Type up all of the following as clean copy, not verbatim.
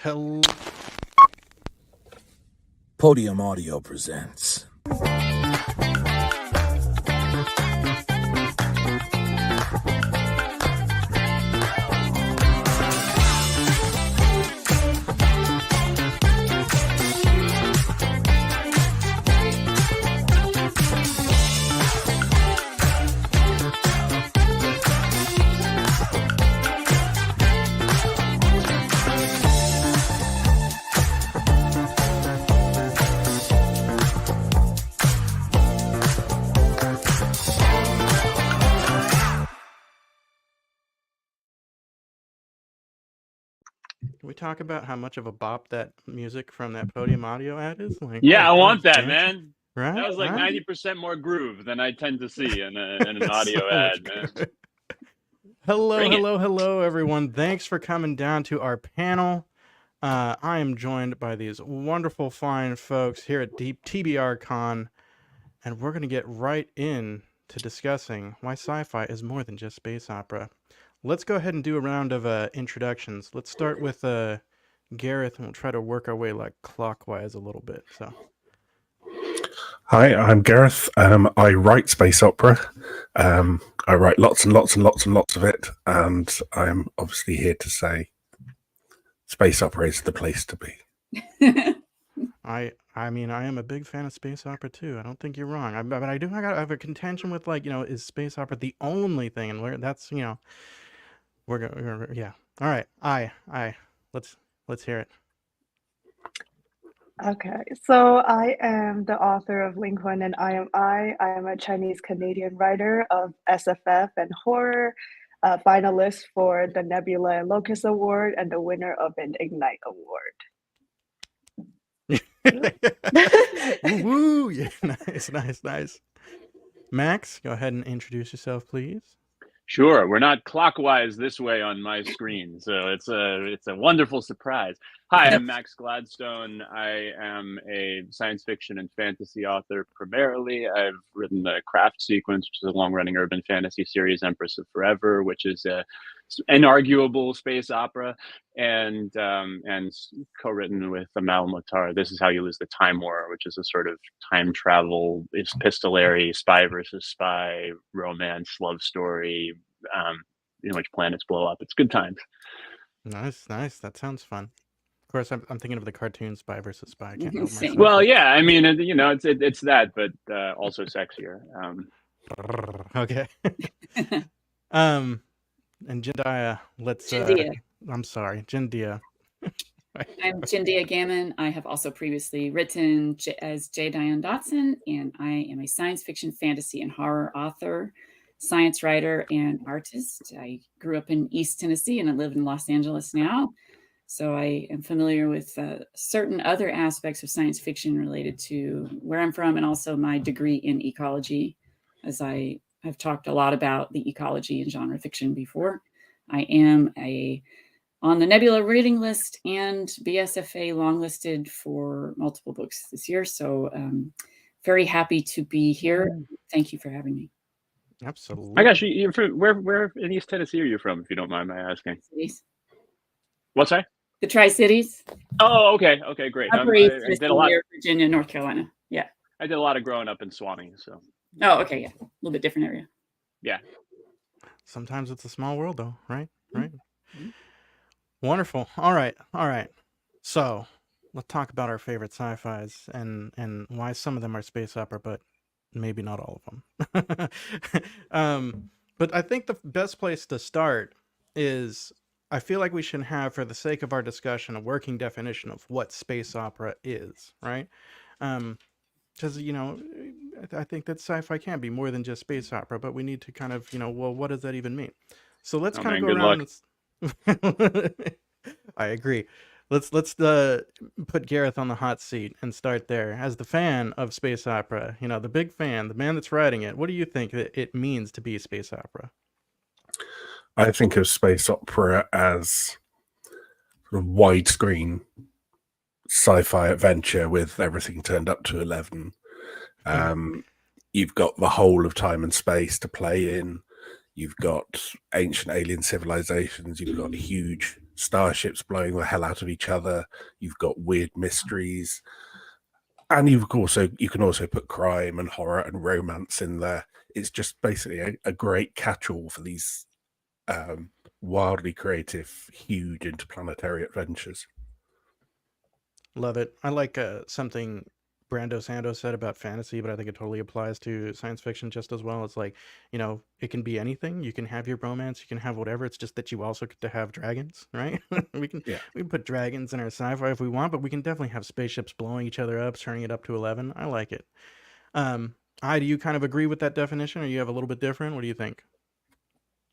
Hello. Podium Audio presents. Can we talk about how much of a bop that music from that Podium Audio ad is? Like, yeah, I want that, dancing. man. Right? That was like 90% more groove than I tend to see in an audio So ad, much man. good. Hello, Bring it. hello, everyone. Thanks for coming down to our panel. I am joined by these wonderful, fine folks here at TBRCon, and we're going to get right in to discussing why sci-fi is more than just space opera. Let's go ahead and do a round of introductions. Let's start with Gareth, and we'll try to work our way like clockwise a little bit. So, hi, I'm Gareth. I write space opera. I write lots and lots and lots and lots of it, and I'm obviously here to say space opera is the place to be. I mean, I am a big fan of space opera too. I don't think you're wrong. But I have a contention with, like, is space opera the only thing? And that's, we're going, yeah. All right. Let's hear it. Okay, so I am the author of Linghun and I am a Chinese-Canadian writer of SFF and horror, finalist for the Nebula Award and the winner of an Ignite Award. Woo! Yeah, nice. Max, go ahead and introduce yourself, please. Sure, we're not clockwise this way on my screen, so it's a wonderful surprise. Hi, I'm Max Gladstone. I am a science fiction and fantasy author primarily. I've written the Craft Sequence, which is a long-running urban fantasy series, Empress of Forever, which is an inarguable space opera, and co-written with Amal Mukhtar, This Is How You Lose the Time War, which is a sort of time travel epistolary spy versus spy romance love story in which planets blow up. It's good times. Nice. That sounds fun. Of course, I'm thinking of the cartoon Spy versus Spy. I can't help myself. Well, yeah, I mean, it's that, but also sexier. Okay. And Jendia, let's. Jendia. I'm sorry, Jendia. I'm Jendia Gammon. I have also previously written as J. Diane Dotson, and I am a science fiction, fantasy, and horror author, science writer, and artist. I grew up in East Tennessee, and I live in Los Angeles now. So I am familiar with certain other aspects of science fiction related to where I'm from, and also my degree in ecology, as I have talked a lot about the ecology in genre fiction before. I am on the Nebula reading list and BSFA longlisted for multiple books this year. So very happy to be here. Thank you for having me. Absolutely. I got you. You're from where in East Tennessee are you from, if you don't mind my asking? Cities. What's that? The Tri-Cities. Oh, okay, great. Upper East Tennessee, Virginia, North Carolina. Yeah. I did a lot of growing up in Swanee, so. Oh, okay, yeah, a little bit different area. Yeah. Sometimes it's a small world, though, right? Mm-hmm. Wonderful. All right. So let's talk about our favorite sci-fis and why some of them are space opera, but maybe not all of them. But I think the best place to start is, I feel like we should have, for the sake of our discussion, a working definition of what space opera is, right? Because, I think that sci-fi can be more than just space opera, but we need to kind of, well, what does that even mean? So let's go around. I agree. Let's put Gareth on the hot seat and start there. As the fan of space opera, the big fan, the man that's writing it, what do you think that it means to be a space opera? I think of space opera as sort of widescreen sci-fi adventure with everything turned up to 11. You've got the whole of time and space to play in. You've got ancient alien civilizations. You've got huge starships blowing the hell out of each other. You've got weird mysteries, and you can also put crime and horror and romance in there. It's just basically a great catch-all for these wildly creative, huge interplanetary adventures. Love it. I like something Brando Sando said about fantasy, but I think it totally applies to science fiction just as well. It's like, it can be anything. You can have your romance, you can have whatever. It's just that you also get to have dragons, right? we can put dragons in our sci-fi if we want, but we can definitely have spaceships blowing each other up, turning it up to 11. I like it. Do you kind of agree with that definition, or you have a little bit different? What do you think?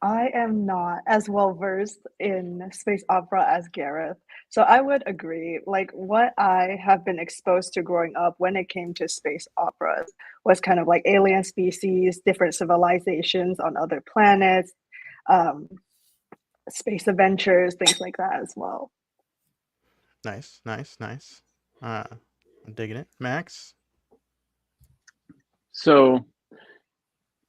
I am not as well versed in space opera as Gareth. So I would agree. Like what I have been exposed to growing up when it came to space operas was kind of like alien species, different civilizations on other planets, space adventures, things like that as well. Nice. I'm digging it. Max? So,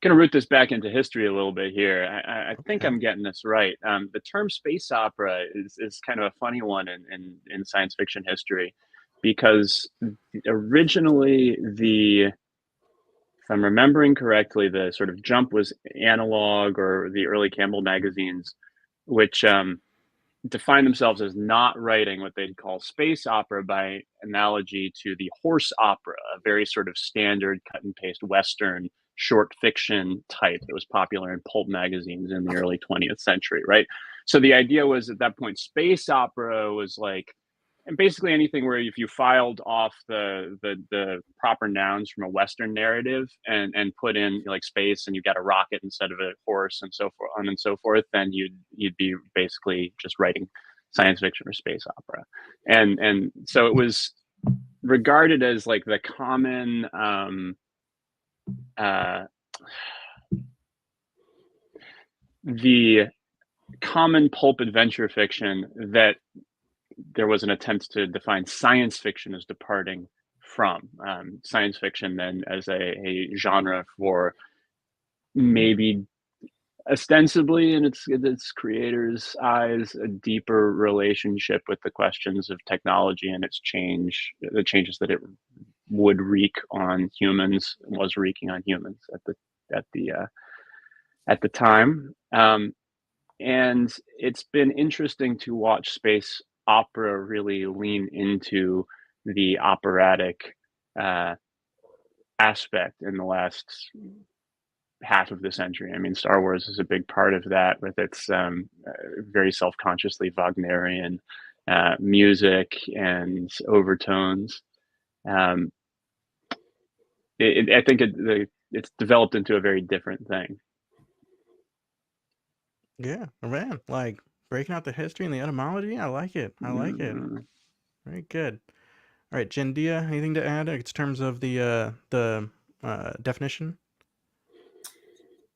going to root this back into history a little bit here. I think I'm getting this right. The term space opera is kind of a funny one in science fiction history, because originally if I'm remembering correctly, the sort of jump was Analog or the early Campbell magazines, which define themselves as not writing what they'd call space opera by analogy to the horse opera, a very sort of standard cut and paste Western short fiction type that was popular in pulp magazines in the early 20th century, right? So the idea was at that point, space opera was like, and basically anything where if you filed off the proper nouns from a Western narrative and put in like space and you got a rocket instead of a horse and so forth on and so forth, then you'd be basically just writing science fiction or space opera. And so it was regarded as like the common the common pulp adventure fiction that there was an attempt to define science fiction as departing from science fiction then as a genre for maybe ostensibly in its creator's eyes a deeper relationship with the questions of technology and its the changes that it would wreak on humans, was wreaking on humans at the time. And it's been interesting to watch space opera really lean into the operatic aspect in the last half of the century. I mean, Star Wars is a big part of that with its very self-consciously Wagnerian music and overtones. I think it's developed into a very different thing. Yeah, man, like breaking out the history and the etymology. I like it. Very good. All right, Jendia, anything to add in terms of the definition?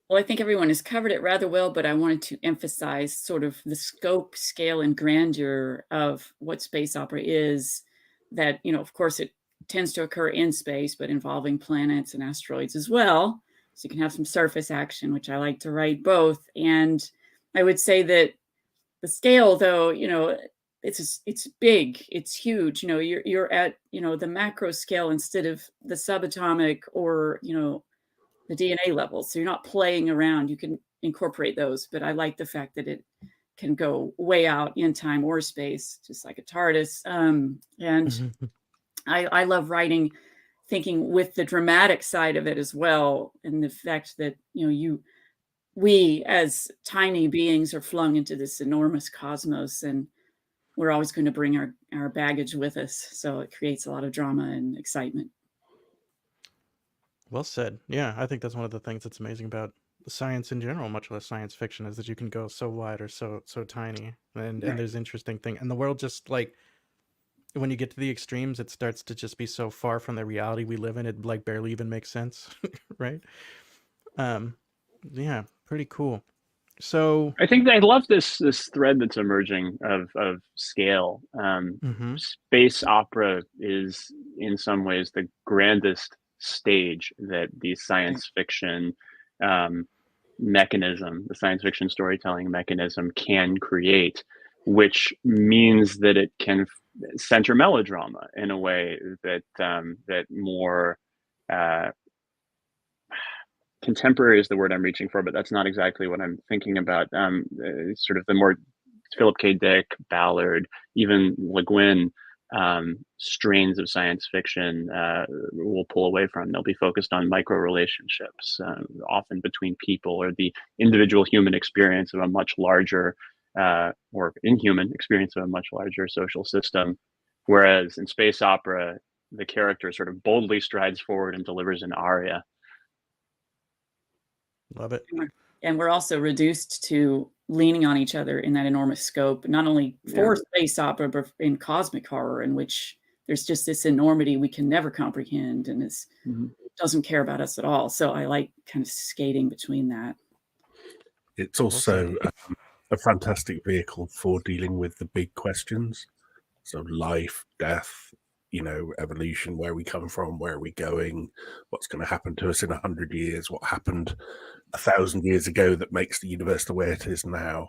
Well, I think everyone has covered it rather well, but I wanted to emphasize sort of the scope, scale, and grandeur of what space opera is. That, of course, it tends to occur in space, but involving planets and asteroids as well. So you can have some surface action, which I like to write both. And I would say that the scale, though, it's big, it's huge. You're at, the macro scale instead of the subatomic or, the DNA level. So you're not playing around. You can incorporate those, but I like the fact that it can go way out in time or space, just like a TARDIS. And I love writing, thinking with the dramatic side of it as well. And the fact that, we as tiny beings are flung into this enormous cosmos, and we're always going to bring our baggage with us. So it creates a lot of drama and excitement. Well said. Yeah, I think that's one of the things that's amazing about science in general, much less science fiction, is that you can go so wide or so tiny, and there's interesting thing, and the world just like when you get to the extremes, it starts to just be so far from the reality we live in, it like barely even makes sense, right? Yeah, pretty cool. So I think I love this thread that's emerging of scale. Space opera is in some ways the grandest stage that the science fiction mechanism, the science fiction storytelling mechanism can create. which means that it can center melodrama in a way that that more contemporary is the word I'm reaching for, but that's not exactly what I'm thinking about. Sort of the more Philip K. Dick, Ballard, even Le Guin strains of science fiction will pull away from. They'll be focused on micro relationships, often between people, or the individual human experience of a much larger or inhuman experience of a much larger social system. Whereas in space opera, the character sort of boldly strides forward and delivers an aria. Love it. And we're also reduced to leaning on each other in that enormous scope, not only for space opera, but in cosmic horror, in which there's just this enormity we can never comprehend, and it doesn't care about us at all. So I like kind of skating between that. It's also a fantastic vehicle for dealing with the big questions. So life, death, you know, evolution, where we come from, where are we going, what's going to happen to us in 100 years, what happened 1,000 years ago that makes the universe the way it is now.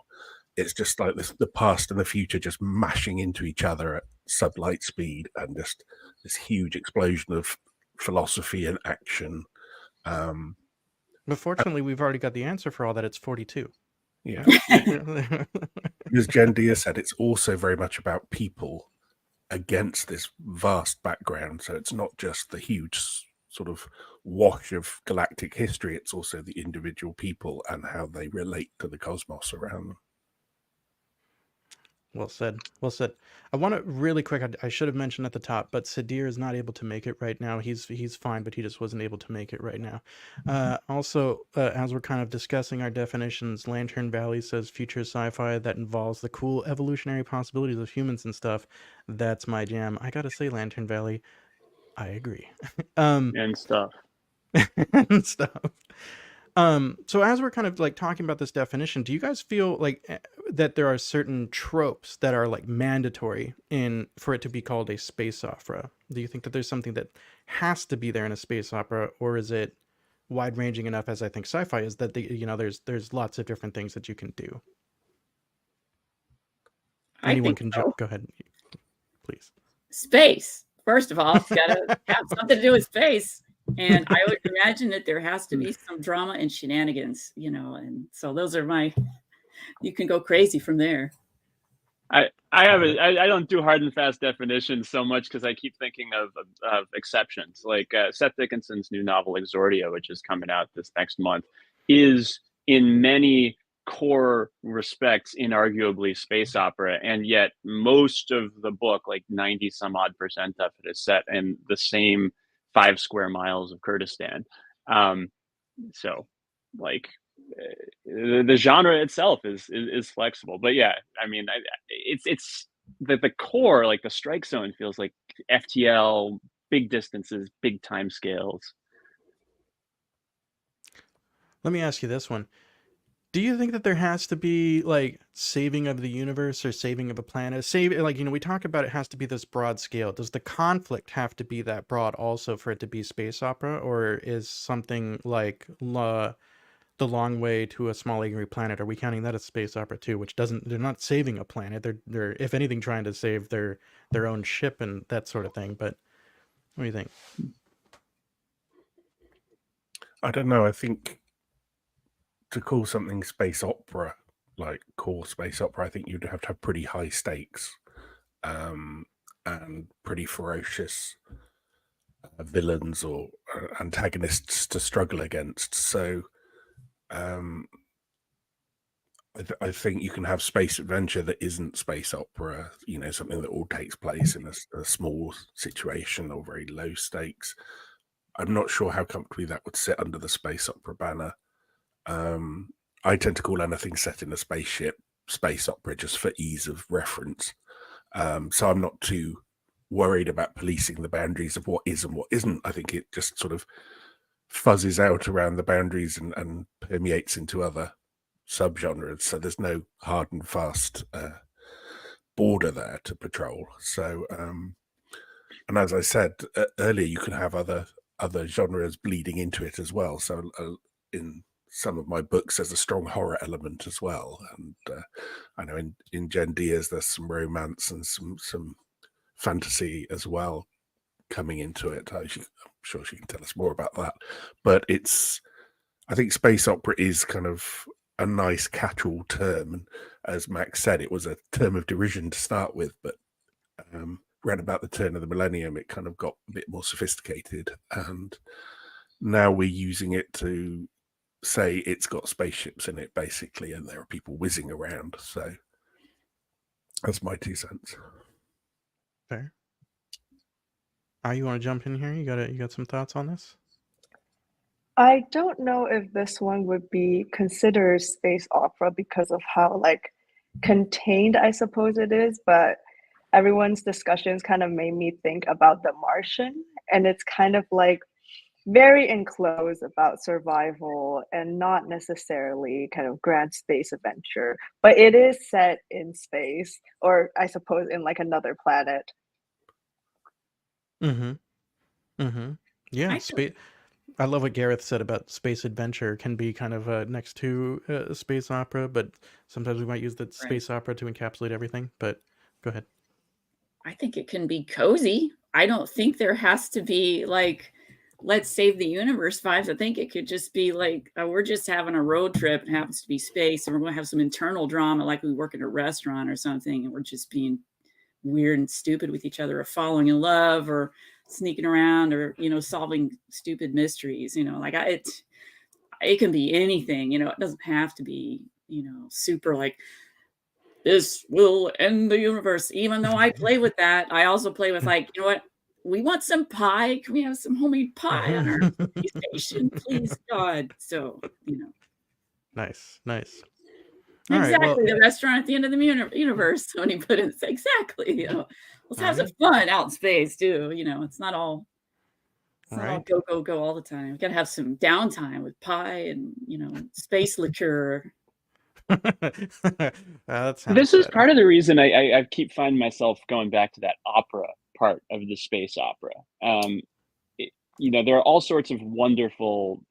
It's just like this, the past and the future just mashing into each other at sublight speed, and just this huge explosion of philosophy and action. But fortunately, we've already got the answer for all that. It's 42. Yeah. As Jendia said, it's also very much about people against this vast background. So it's not just the huge sort of wash of galactic history, it's also the individual people and how they relate to the cosmos around them. Well said. Well said. I want to really quick, I should have mentioned at the top, but Sadir is not able to make it right now. He's fine, but he just wasn't able to make it right now. Also, as we're kind of discussing our definitions, Lantern Valley says future sci-fi that involves the cool evolutionary possibilities of humans and stuff. That's my jam. I gotta say, Lantern Valley, I agree. And stuff. And stuff. So as we're kind of like talking about this definition, do you guys feel like that there are certain tropes that are like mandatory for it to be called a space opera? Do you think that there's something that has to be there in a space opera, or is it wide ranging enough, as I think sci-fi is, that there's lots of different things that you can do? Anyone can jump. Go ahead, please. Space. First of all, it's got to have something to do with space. And I would imagine that there has to be some drama and shenanigans, you know, and so those are you can go crazy from there. I don't do hard and fast definitions so much because I keep thinking of exceptions. Like Seth Dickinson's new novel Exordia, which is coming out this next month, is in many core respects inarguably space opera, and yet most of the book, like 90 some odd % of it, is set in the same 5 square miles of Kurdistan. So like the genre itself is flexible, but yeah, I mean, it's the core, like the strike zone feels like FTL, big distances, big time scales. Let me ask you this one. Do you think that there has to be like saving of the universe or saving of a planet? We talk about it has to be this broad scale. Does the conflict have to be that broad also for it to be space opera, or is something like The Long Way to a Small Angry Planet, are we counting that as space opera too? Which they're not saving a planet. They're if anything trying to save their own ship and that sort of thing. But what do you think? I don't know. I think to call something space opera, like core space opera, I think you'd have to have pretty high stakes and pretty ferocious villains or antagonists to struggle against. So I think you can have space adventure that isn't space opera, you know, something that all takes place in a small situation or very low stakes. I'm not sure how comfortably that would sit under the space opera banner. I tend to call anything set in a spaceship space opera just for ease of reference. So I'm not too worried about policing the boundaries of what is and what isn't. I think it just sort of fuzzes out around the boundaries and permeates into other subgenres. So there's no hard and fast border there to patrol. So, and as I said earlier, you can have other genres bleeding into it as well. So in some of my books, there's a strong horror element as well. And I know in Jendia's there's some romance and some fantasy as well coming into it. I'm sure she can tell us more about that. But I think space opera is kind of a nice catch-all term. And as Max said, it was a term of derision to start with, but around about the turn of the millennium, it kind of got a bit more sophisticated. And now we're using it to say it's got spaceships in it, basically, and there are people whizzing around. So that's my 2 cents. Fair. You want to jump in here? You got some thoughts on this? I don't know if this one would be considered space opera because of how like contained I suppose it is, but everyone's discussions kind of made me think about The Martian, and it's kind of like very enclosed about survival and not necessarily kind of grand space adventure, but it is set in space, or I suppose in like another planet. Yeah, I love what Gareth said about space adventure can be kind of next to space opera, but sometimes we might use the space opera to encapsulate everything. But go ahead. I think it can be cozy. I don't think there has to be like, let's save the universe vibes. I think it could just be like, we're just having a road trip and happens to be space, and we're going to have some internal drama like we work at a restaurant or something, and we're just being weird and stupid with each other, or falling in love, or sneaking around, or solving stupid mysteries. Like it can be anything. It doesn't have to be super like this will end the universe. Even though I play with that, I also play with like, what, we want some pie. Can we have some homemade pie on our space station, please, God? So Nice. Exactly, the restaurant at the end of the universe. When you put it, exactly. Let's have some fun out in space too. It's not all go all the time. We gotta have some downtime with pie and space liqueur. This is part of the reason I keep finding myself going back to that opera part of the space opera. There are all sorts of wonderful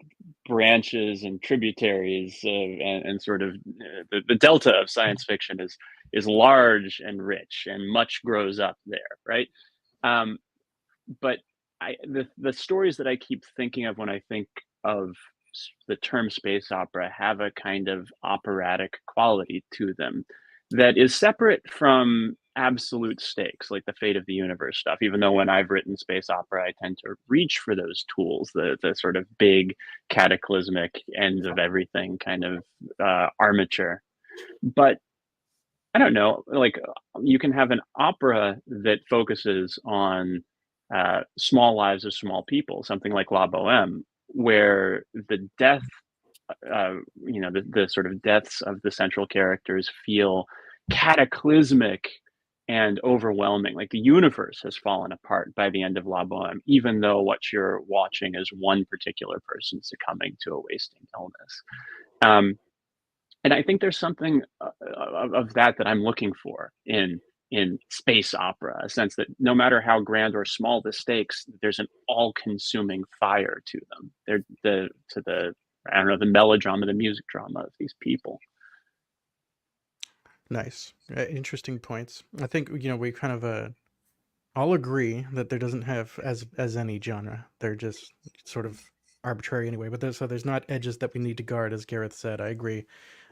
branches and tributaries and sort of the delta of science fiction is large and rich, and much grows up there, right? But the stories that I keep thinking of when I think of the term space opera have a kind of operatic quality to them that is separate from absolute stakes, like the fate of the universe stuff. Even though when I've written space opera, I tend to reach for those tools, the sort of big cataclysmic ends of everything kind of armature. But I don't know, like you can have an opera that focuses on small lives of small people, something like La Boheme, where the death, the sort of deaths of the central characters feel cataclysmic and overwhelming. Like the universe has fallen apart by the end of La Boheme, even though what you're watching is one particular person succumbing to a wasting illness. And I think there's something of that I'm looking for in space opera, a sense that no matter how grand or small the stakes, there's an all-consuming fire to them. They're the melodrama, the music drama of these people. Nice. Interesting points. I think, we kind of all agree that there doesn't have as any genre. They're just sort of arbitrary anyway. But there's not edges that we need to guard, as Gareth said. I agree.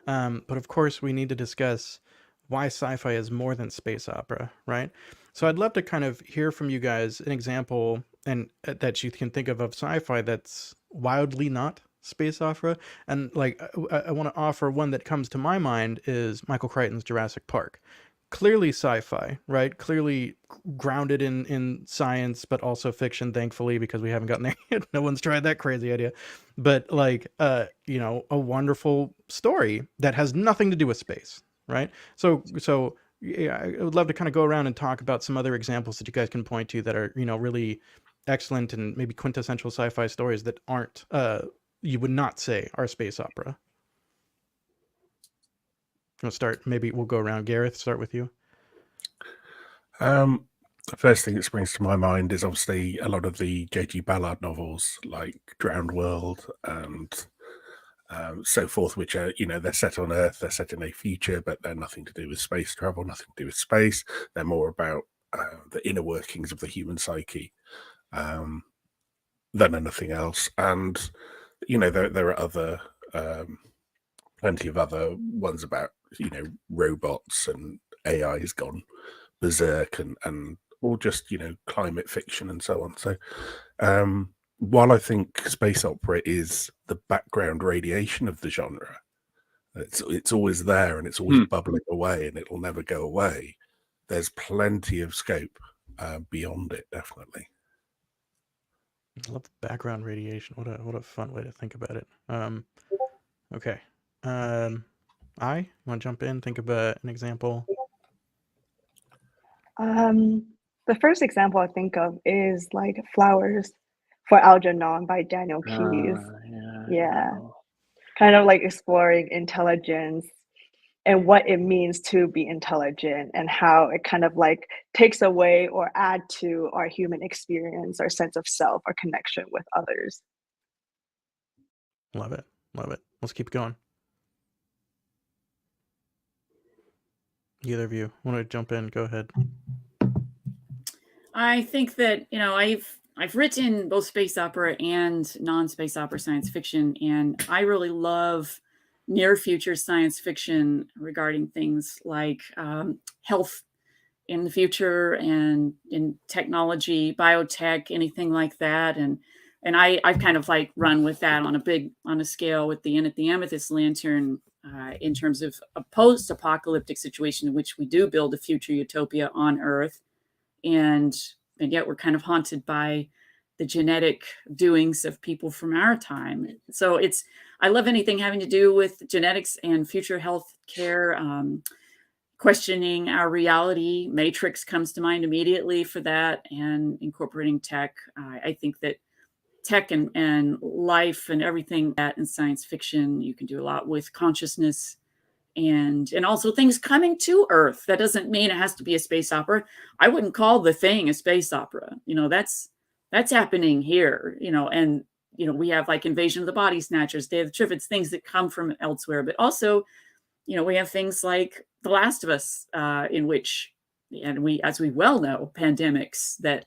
But of course, we need to discuss why sci-fi is more than space opera, right? So I'd love to kind of hear from you guys an example and that you can think of sci-fi that's wildly not space opera. And like I want to offer one that comes to my mind is Michael Crichton's Jurassic Park. Clearly sci-fi, right? Clearly grounded in science, but also fiction, thankfully, because we haven't gotten there yet. No one's tried that crazy idea. But like, a wonderful story that has nothing to do with space, right? So yeah, I would love to kind of go around and talk about some other examples that you guys can point to that are, really excellent and maybe quintessential sci-fi stories that aren't, you would not say are space opera. We'll start. Maybe we'll go around. Gareth, start with you. The first thing that springs to my mind is obviously a lot of the J.G. Ballard novels, like Drowned World and so forth, which are, they're set on Earth, they're set in a future, but they're nothing to do with space travel, nothing to do with space. They're more about the inner workings of the human psyche than anything else. And, there are other, plenty of other ones about, robots and AI has gone berserk and or just, climate fiction and so on. So, while I think space opera is the background radiation of the genre, it's always there and it's always bubbling away and it'll never go away. There's plenty of scope beyond it, definitely. I love the background radiation. What a fun way to think about it. Okay. I want to jump in, think about an example. The first example I think of is like Flowers for Algernon by Daniel Keyes. Yeah. Kind of like exploring intelligence and what it means to be intelligent and how it kind of like takes away or add to our human experience, our sense of self, our connection with others. Love it. Love it. Let's keep going. Either of you want to jump in? Go ahead. I think that, I've written both space opera and non-space opera science fiction, and I really love near future science fiction regarding things like health in the future and in technology, biotech, anything like that. And I've kind of like run with that on a scale with the Inn at the Amethyst Lantern in terms of a post-apocalyptic situation in which we do build a future utopia on Earth. And yet we're kind of haunted by the genetic doings of people from our time. So I love anything having to do with genetics and future health care, questioning our reality. Matrix comes to mind immediately for that, and incorporating tech. I think that tech and life and everything that in science fiction, you can do a lot with consciousness and also things coming to Earth. That doesn't mean it has to be a space opera. I wouldn't call The Thing a space opera. That's happening here, and, we have like Invasion of the Body Snatchers, Day of the Triffids, things that come from elsewhere. But also, we have things like The Last of Us, in which, and as we well know, pandemics that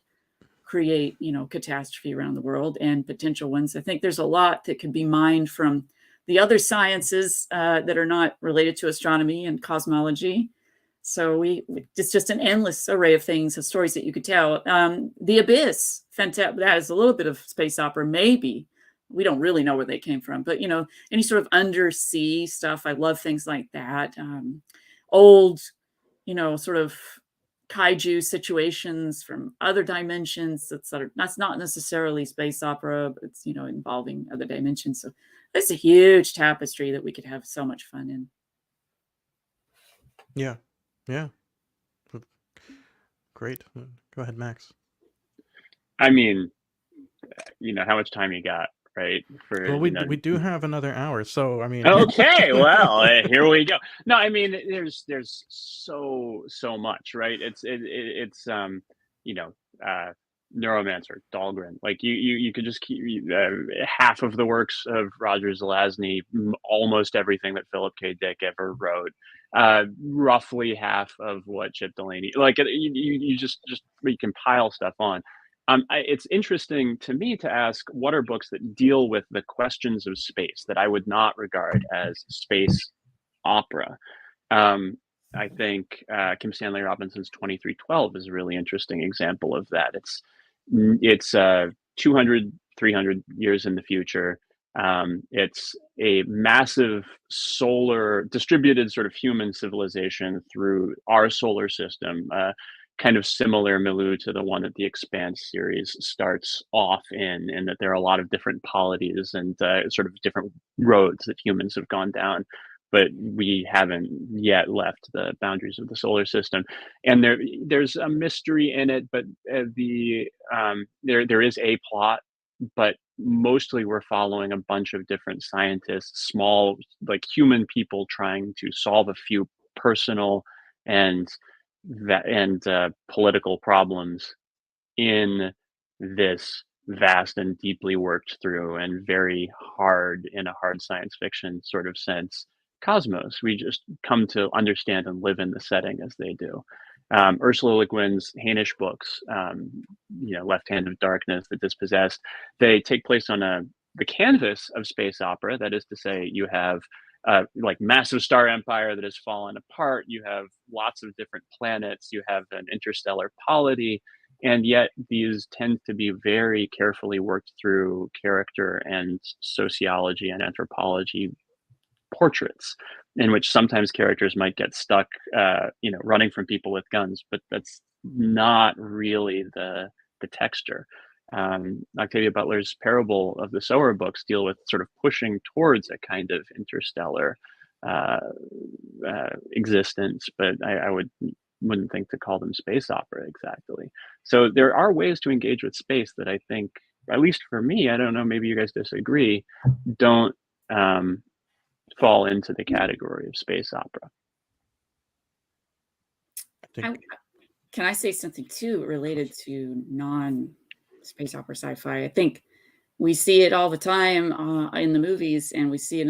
create, catastrophe around the world and potential ones. I think there's a lot that could be mined from the other sciences that are not related to astronomy and cosmology. So it's just an endless array of things, of stories that you could tell. The Abyss, fantastic. That is a little bit of space opera, maybe. We don't really know where they came from, but any sort of undersea stuff. I love things like that. Old, sort of kaiju situations from other dimensions. That's not necessarily space opera, but it's involving other dimensions. So it's a huge tapestry that we could have so much fun in. Yeah. Great. Go ahead, Max. I mean, how much time you got, right? Well, we do have another hour, so I mean. Okay, well, here we go. No, I mean, there's so much, right? It's Neuromancer, Dahlgren. Like you could just keep half of the works of Roger Zelazny, almost everything that Philip K. Dick ever wrote, roughly half of what Chip Delaney. Like you just you can pile stuff on. It's interesting to me to ask, what are books that deal with the questions of space that I would not regard as space opera? I think Kim Stanley Robinson's 2312 is a really interesting example of that. It's 200, 300 years in the future. It's a massive distributed sort of human civilization through our solar system, kind of similar milieu to the one that the Expanse series starts off in that there are a lot of different polities and sort of different roads that humans have gone down, but we haven't yet left the boundaries of the solar system. And there's a mystery in it, but there is a plot, but mostly we're following a bunch of different scientists, small, like human people trying to solve a few personal and political problems in this vast and deeply worked through and very hard in a hard science fiction sort of sense cosmos. We just come to understand and live in the setting as they do. Ursula Le Guin's Hainish books, Left Hand of Darkness, The Dispossessed, they take place on the canvas of space opera. That is to say, you have like massive star empire that has fallen apart. You have lots of different planets. You have an interstellar polity. And yet these tend to be very carefully worked through character and sociology and anthropology portraits, in which sometimes characters might get stuck, running from people with guns, but that's not really the texture. Octavia Butler's Parable of the Sower books deal with sort of pushing towards a kind of interstellar existence, but I wouldn't think to call them space opera exactly. So there are ways to engage with space that I think, at least for me, I don't know, maybe you guys disagree, don't fall into the category of space opera. Can I say something too related to non-space opera sci-fi? I think we see it all the time in the movies, and we see it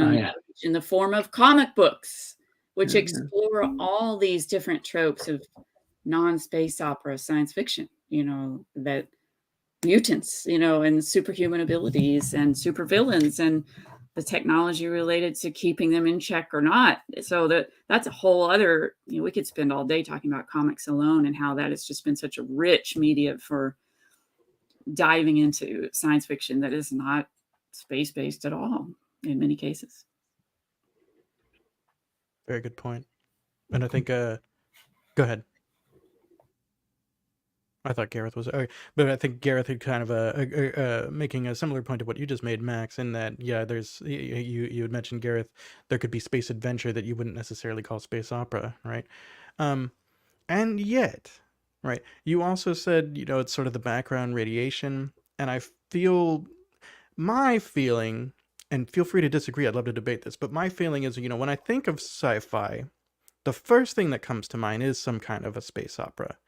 in the form of comic books, which explore all these different tropes of non-space opera science fiction, that mutants, and superhuman abilities and supervillains and the technology related to keeping them in check or not. So that's a whole other, we could spend all day talking about comics alone and how that has just been such a rich media for diving into science fiction that is not space-based at all in many cases. Very good point. And I think, go ahead. I thought Gareth was, but I think Gareth had kind of making a similar point to what you just made, Max, in that, there's, you had mentioned, Gareth, there could be space adventure that you wouldn't necessarily call space opera, right? And yet, right, you also said, it's sort of the background radiation, and I feel, my feeling, and feel free to disagree, I'd love to debate this, but my feeling is, when I think of sci-fi, the first thing that comes to mind is some kind of a space opera.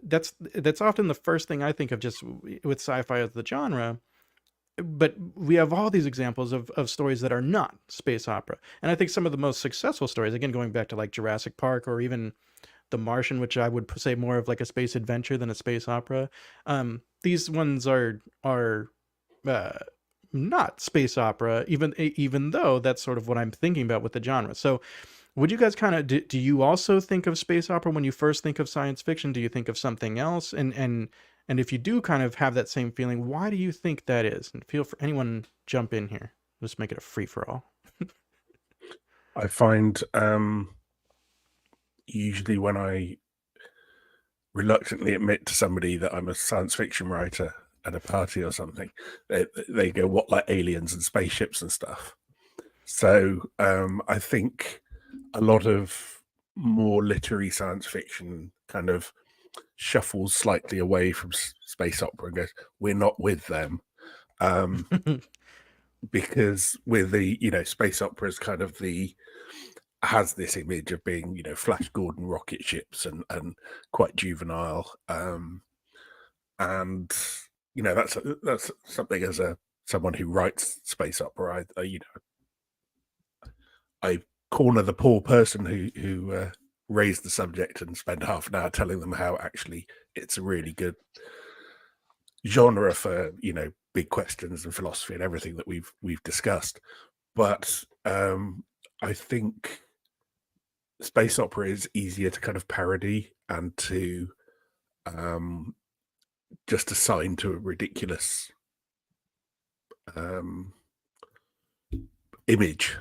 That's often the first thing I think of just with sci-fi as the genre, but we have all these examples of stories that are not space opera. And I think some of the most successful stories, again, going back to like Jurassic Park or even The Martian, which I would say more of like a space adventure than a space opera, these ones are not space opera, even though that's sort of what I'm thinking about with the genre. So would you guys kind of, do you also think of space opera when you first think of science fiction? Do you think of something else? And if you do kind of have that same feeling, why do you think that is? And feel for anyone jump in here. Just make it a free for all. I find usually when I reluctantly admit to somebody that I'm a science fiction writer at a party or something, they go, what, like aliens and spaceships and stuff? So I think a lot of more literary science fiction kind of shuffles slightly away from space opera and goes, we're not with them. Because with the, space opera is kind of has this image of being, Flash Gordon rocket ships and quite juvenile. And, that's something as someone who writes space opera, I corner the poor person who raised the subject and spend half an hour telling them how actually it's a really good genre for big questions and philosophy and everything that we've discussed. But I think space opera is easier to kind of parody and to just assign to a ridiculous image.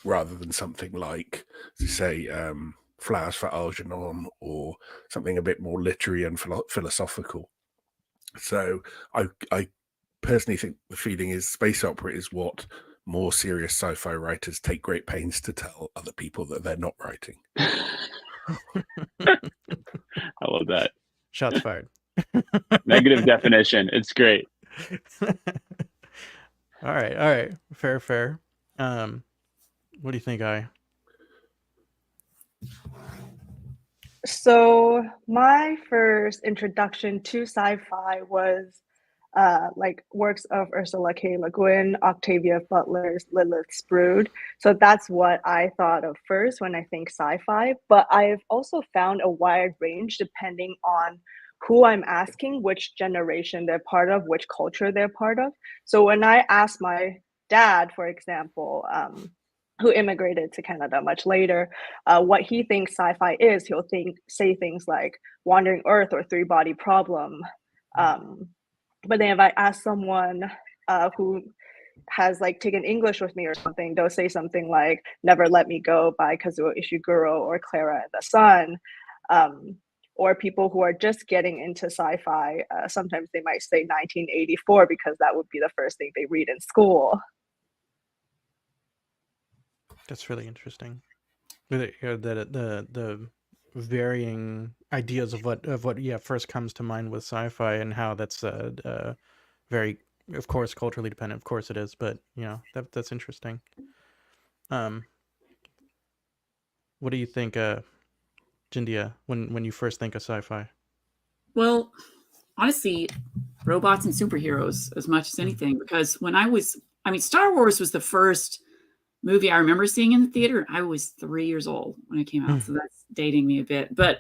Rather than something like, say, Flowers for Algernon or something a bit more literary and philosophical. So I personally think the feeling is space opera is what more serious sci-fi writers take great pains to tell other people that they're not writing. I love that. Shots fired. Negative definition. It's great. All right. Fair. What do you think, I? So my first introduction to sci-fi was like works of Ursula K. Le Guin, Octavia Butler's Lilith's Brood. So that's what I thought of first when I think sci-fi. But I've also found a wide range depending on who I'm asking, which generation they're part of, which culture they're part of. So when I asked my dad, for example, who immigrated to Canada much later, what he thinks sci-fi is, he'll say things like Wandering Earth or Three Body Problem. But then if I ask someone who has like taken English with me or something, they'll say something like Never Let Me Go by Kazuo Ishiguro or Clara and the Sun. Or people who are just getting into sci-fi, sometimes they might say 1984 because that would be the first thing they read in school. That's really interesting. The varying ideas of what first comes to mind with sci-fi and how that's very, of course, culturally dependent. Of course it is, but that's interesting. What do you think, Jendia, when you first think of sci-fi? Well, honestly, robots and superheroes as much as anything, because when Star Wars was the first movie I remember seeing in the theater. I was 3 years old when it came out, so that's dating me a bit. But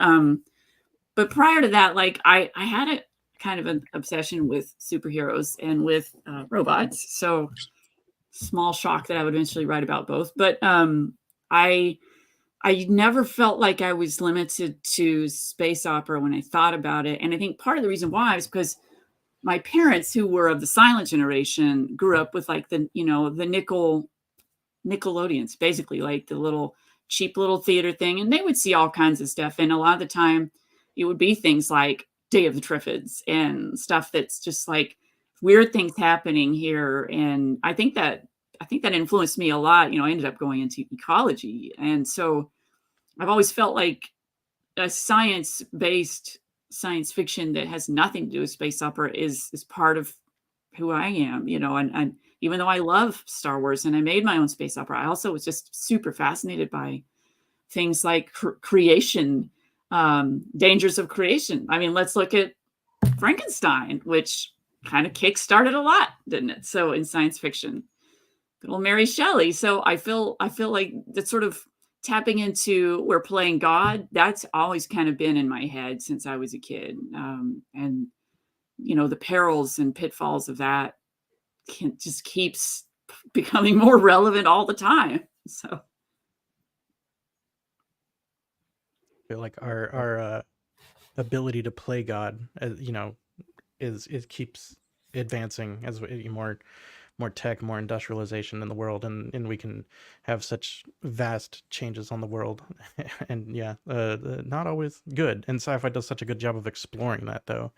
prior to that, like I had a kind of an obsession with superheroes and with robots. So small shock that I would eventually write about both. But I never felt like I was limited to space opera when I thought about it. And I think part of the reason why is because my parents, who were of the silent generation, grew up with like the Nickelodeons, basically like the little cheap little theater thing. And they would see all kinds of stuff. And a lot of the time it would be things like Day of the Triffids and stuff that's just like weird things happening here. And I think that influenced me a lot. I ended up going into ecology. And so I've always felt like a science-based science fiction that has nothing to do with space opera is part of who I am, and even though I love Star Wars and I made my own space opera, I also was just super fascinated by things like creation, dangers of creation. I mean, let's look at Frankenstein, which kind of kickstarted a lot, didn't it? So in science fiction, good old Mary Shelley. So I feel like that's sort of tapping into we're playing God. That's always kind of been in my head since I was a kid. And the perils and pitfalls of that just keeps becoming more relevant all the time. So I feel like our ability to play God, is keeps advancing as more tech, more industrialization in the world, and we can have such vast changes on the world, and not always good. And sci-fi does such a good job of exploring that, though.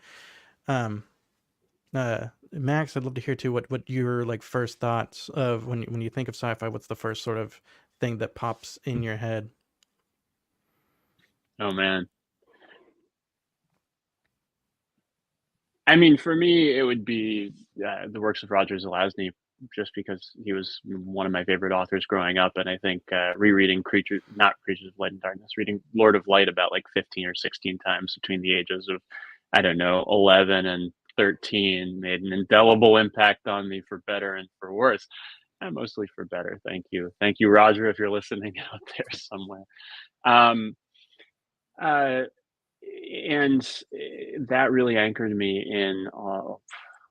Max, I'd love to hear too what your like first thoughts of when you think of sci-fi. What's the first sort of thing that pops in your head? Oh man. I mean, for me, it would be the works of Roger Zelazny, just because he was one of my favorite authors growing up. And I think rereading Creatures of Light and Darkness, reading Lord of Light about like 15 or 16 times between the ages of, 11 and 13 made an indelible impact on me, for better and for worse. And mostly for better. Thank you, Roger, if you're listening out there somewhere. And that really anchored me in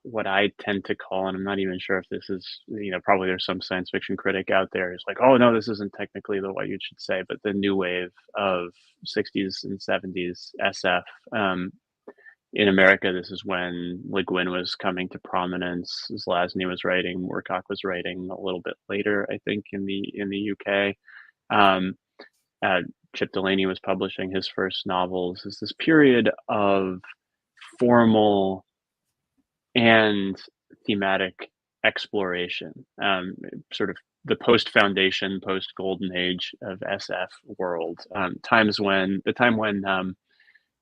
what I tend to call, and I'm not even sure if this is, probably there's some science fiction critic out there who's like, oh no, this isn't technically the what you should say, but the new wave of 60s and 70s SF. In America, this is when Le Guin was coming to prominence. Zelazny was writing, Moorcock was writing a little bit later, I think, in the UK. Chip Delaney was publishing his first novels. It's this period of formal and thematic exploration, sort of the post-Foundation, post-Golden Age of SF world. The time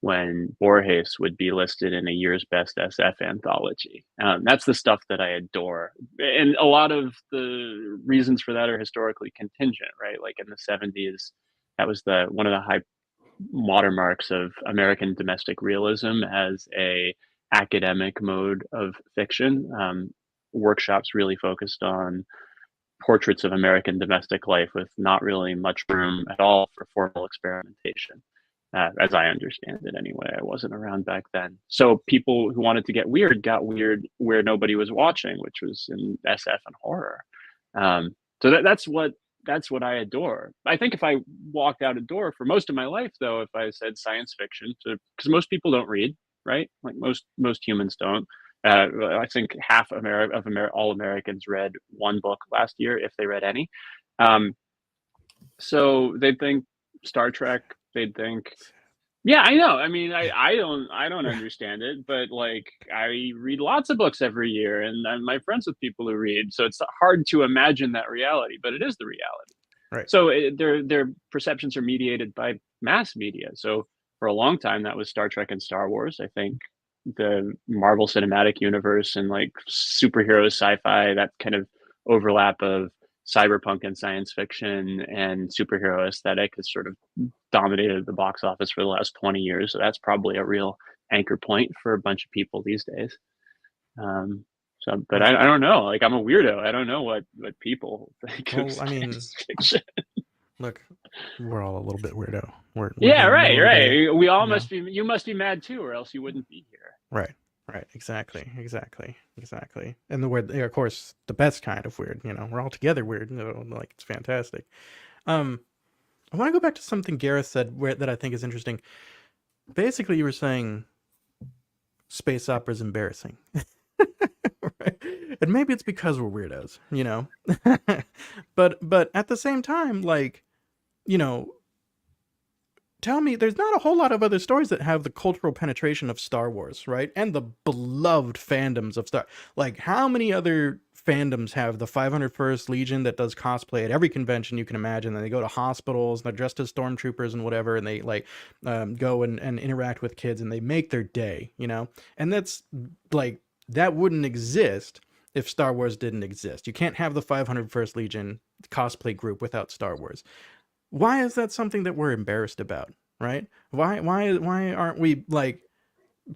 when Borges would be listed in a year's best SF anthology. That's the stuff that I adore. And a lot of the reasons for that are historically contingent, right? Like in the 70s, that was one of the high watermarks of American domestic realism as a academic mode of fiction. Workshops really focused on portraits of American domestic life with not really much room at all for formal experimentation. As I understand it anyway. I wasn't around back then. So people who wanted to get weird got weird where nobody was watching, which was in SF and horror. So that's what I adore. I think if I walked out a door for most of my life, though, if I said science fiction, because most people don't read, right? Like most humans don't. I think half all Americans read one book last year, if they read any. So they'd think Star Trek. They'd think, yeah, I know. I mean, I don't understand it, but like I read lots of books every year, and I'm friends with people who read, so it's hard to imagine that reality, but it is the reality. Right. So their perceptions are mediated by mass media. So for a long time, that was Star Trek and Star Wars. I think the Marvel Cinematic Universe and like superhero sci-fi, that kind of overlap of cyberpunk and science fiction and superhero aesthetic has sort of dominated the box office for the last 20 years. So that's probably a real anchor point for a bunch of people these days. But I don't know. Like, I'm a weirdo. I don't know what people think of science fiction. Look, we're all a little bit weirdo. We're right. We all must be. You must be mad too, or else you wouldn't be here. Right. Exactly. And the weird, of course, the best kind of weird. We're all together weird. Like, it's fantastic. I want to go back to something Gareth said that I think is interesting. Basically, you were saying space opera is embarrassing. Right? And maybe it's because we're weirdos, but at the same time, like, tell me, there's not a whole lot of other stories that have the cultural penetration of Star Wars, right? And the beloved fandoms of like, how many other fandoms have the 501st Legion that does cosplay at every convention you can imagine, and they go to hospitals and they're dressed as stormtroopers and whatever, and they like go and interact with kids, and they make their day, and that's like, that wouldn't exist if Star Wars didn't exist. You can't have the 501st Legion cosplay group without Star Wars. Why is that something that we're embarrassed about, right? Why aren't we like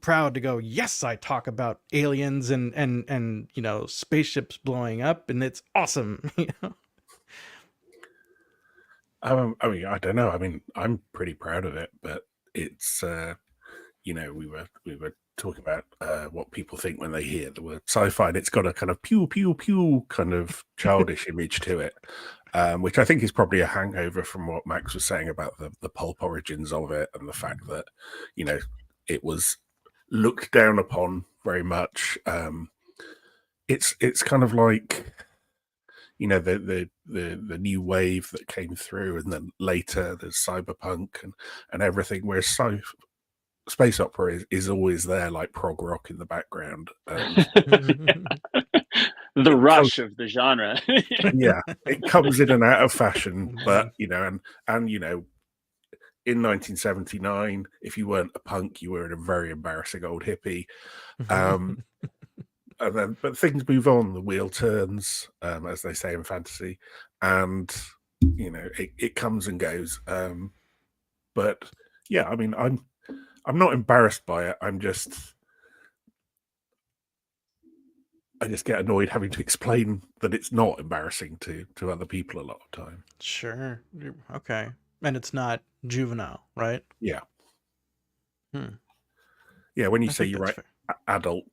proud to go, yes, I talk about aliens and spaceships blowing up, and it's awesome. I mean, I don't know. I mean, I'm pretty proud of it, but it's we were talking about what people think when they hear the word sci-fi, and it's got a kind of pew pew pew kind of childish image to it, which I think is probably a hangover from what Max was saying about the pulp origins of it, and the fact that it was looked down upon very much. It's kind of like the new wave that came through, and then later there's cyberpunk and everything, whereas space opera is always there, like prog rock in the background. The rush of the genre. Yeah, it comes in and out of fashion, but in 1979, if you weren't a punk, you were a very embarrassing old hippie. But things move on, the wheel turns, as they say in fantasy, and it comes and goes. But yeah, I mean, I'm not embarrassed by it. I just get annoyed having to explain that it's not embarrassing to other people a lot of time. Sure. Okay. And it's not juvenile, right? Yeah. Yeah, when you say you write adult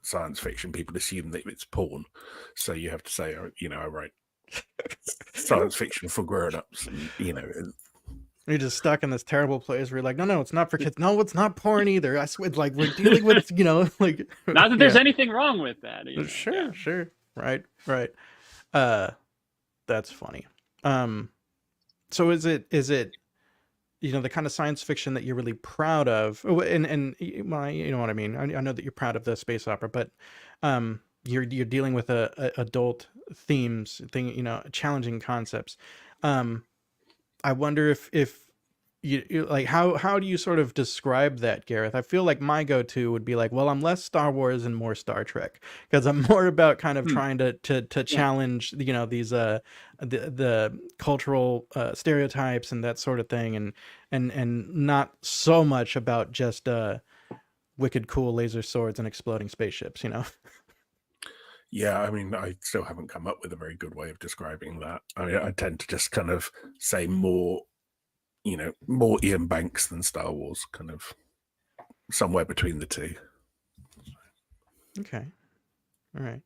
science fiction, people assume that it's porn. So you have to say, I write science fiction for grown-ups. You're just stuck in this terrible place where you're like, no, it's not for kids. No, it's not porn either. I swear, like, we're dealing with, like... Not that there's anything wrong with that. Sure. Right. That's funny. So is it the kind of science fiction that you're really proud of? And well, you know what I mean? I know that you're proud of the space opera, but you're dealing with adult themes, challenging concepts. I wonder if you like, how do you sort of describe that, Gareth? I feel like my go-to would be like, well, I'm less Star Wars and more Star Trek, because I'm more about kind of trying to challenge these the cultural stereotypes and that sort of thing, and not so much about just wicked cool laser swords and exploding spaceships, you know? Yeah, I mean, I still haven't come up with a very good way of describing that. I tend to just kind of say more, more Ian Banks than Star Wars, kind of somewhere between the two. Okay. All right.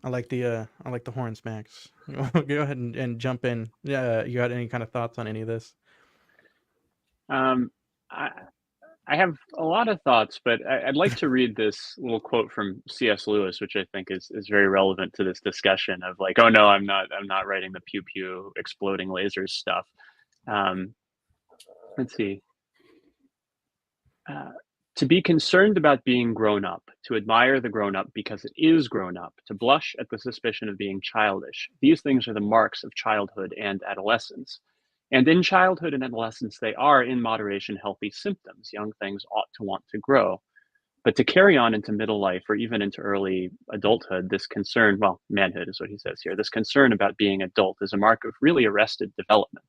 I like the horns, Max. Go ahead and jump in. Yeah, you got any kind of thoughts on any of this? I have a lot of thoughts, but I'd like to read this little quote from C.S. Lewis, which I think is very relevant to this discussion of like, oh no, I'm not writing the pew pew exploding lasers stuff. Let's see. To be concerned about being grown up, to admire the grown up because it is grown up, to blush at the suspicion of being childish. These things are the marks of childhood and adolescence. And in childhood and adolescence, they are, in moderation, healthy symptoms. Young things ought to want to grow. But to carry on into middle life or even into early adulthood, this concern, well, manhood is what he says here, this concern about being adult is a mark of really arrested development.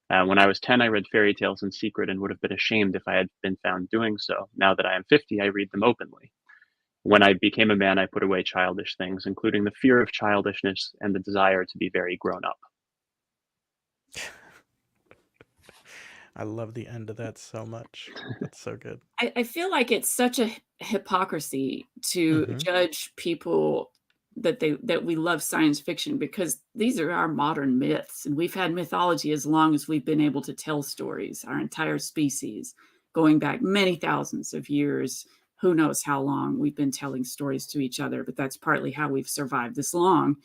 When I was 10, I read fairy tales in secret and would have been ashamed if I had been found doing so. Now that I am 50, I read them openly. When I became a man, I put away childish things, including the fear of childishness and the desire to be very grown up. I love the end of that so much. That's so good. I feel like it's such a hypocrisy to judge people that we love science fiction, because these are our modern myths, and we've had mythology as long as we've been able to tell stories, our entire species, going back many thousands of years. Who knows how long we've been telling stories to each other, but that's partly how we've survived this long.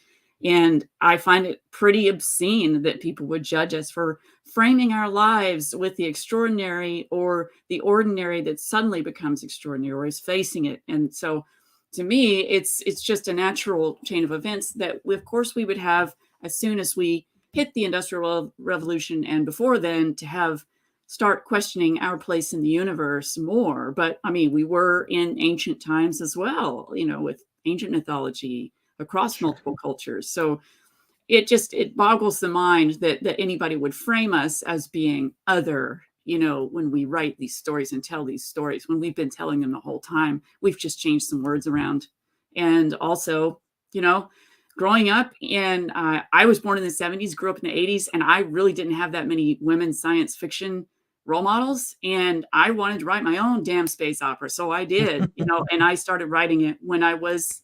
And I find it pretty obscene that people would judge us for framing our lives with the extraordinary or the ordinary that suddenly becomes extraordinary or is facing it. And so to me, it's just a natural chain of events that, of course, we would have as soon as we hit the Industrial Revolution and before then to start questioning our place in the universe more. But I mean, we were in ancient times as well, with ancient mythology across multiple cultures. So it boggles the mind that anybody would frame us as being other, when we write these stories and tell these stories, when we've been telling them the whole time. We've just changed some words around. And also, growing up, and I was born in the 70s, grew up in the 80s, and I really didn't have that many women science fiction role models. And I wanted to write my own damn space opera. So I did, and I started writing it when I was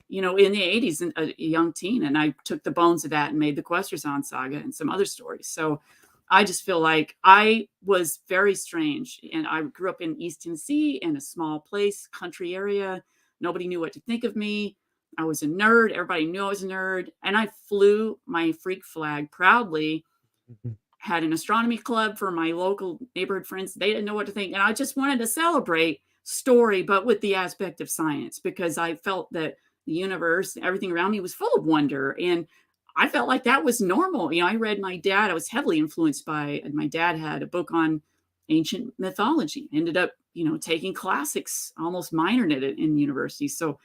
in the 80s, and a young teen. And I took the bones of that and made the Questerzon saga and some other stories. So I just feel like I was very strange. And I grew up in East Tennessee in a small place, country area. Nobody knew what to think of me. I was a nerd. Everybody knew I was a nerd. And I flew my freak flag proudly. Had an astronomy club for my local neighborhood friends. They didn't know what to think. And I just wanted to celebrate story, but with the aspect of science, because I felt that the universe, everything around me was full of wonder. And I felt like that was normal. I read my dad, I was heavily influenced by, and my dad had a book on ancient mythology, ended up, taking classics, almost minored in it in university. So,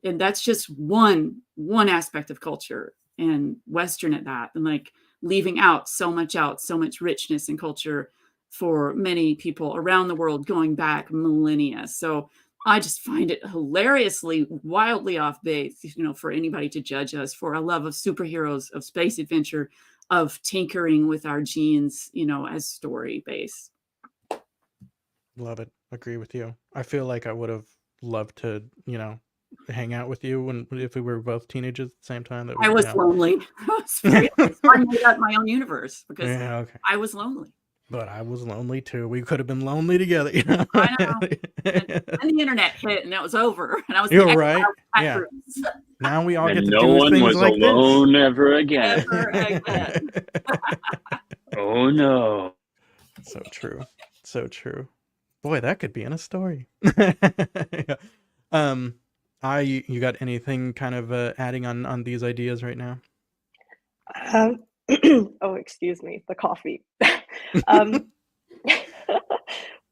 and that's just one aspect of culture, and Western at that, and like leaving out so much richness and culture for many people around the world going back millennia. So I just find it hilariously, wildly off base, for anybody to judge us for a love of superheroes, of space adventure, of tinkering with our genes, as story base. Love it. Agree with you. I feel like I would have loved to, hang out with you if we were both teenagers at the same time. I was lonely. I made up my own universe because I was lonely. But I was lonely too. We could have been lonely together. I know. And the internet hit, and it was over. And I was right. Yeah. Now we all get to do things like this. No one was alone ever again. Ever again. Oh no. So true. So true. Boy, that could be in a story. You got anything kind of adding on these ideas right now? Oh, excuse me, the coffee.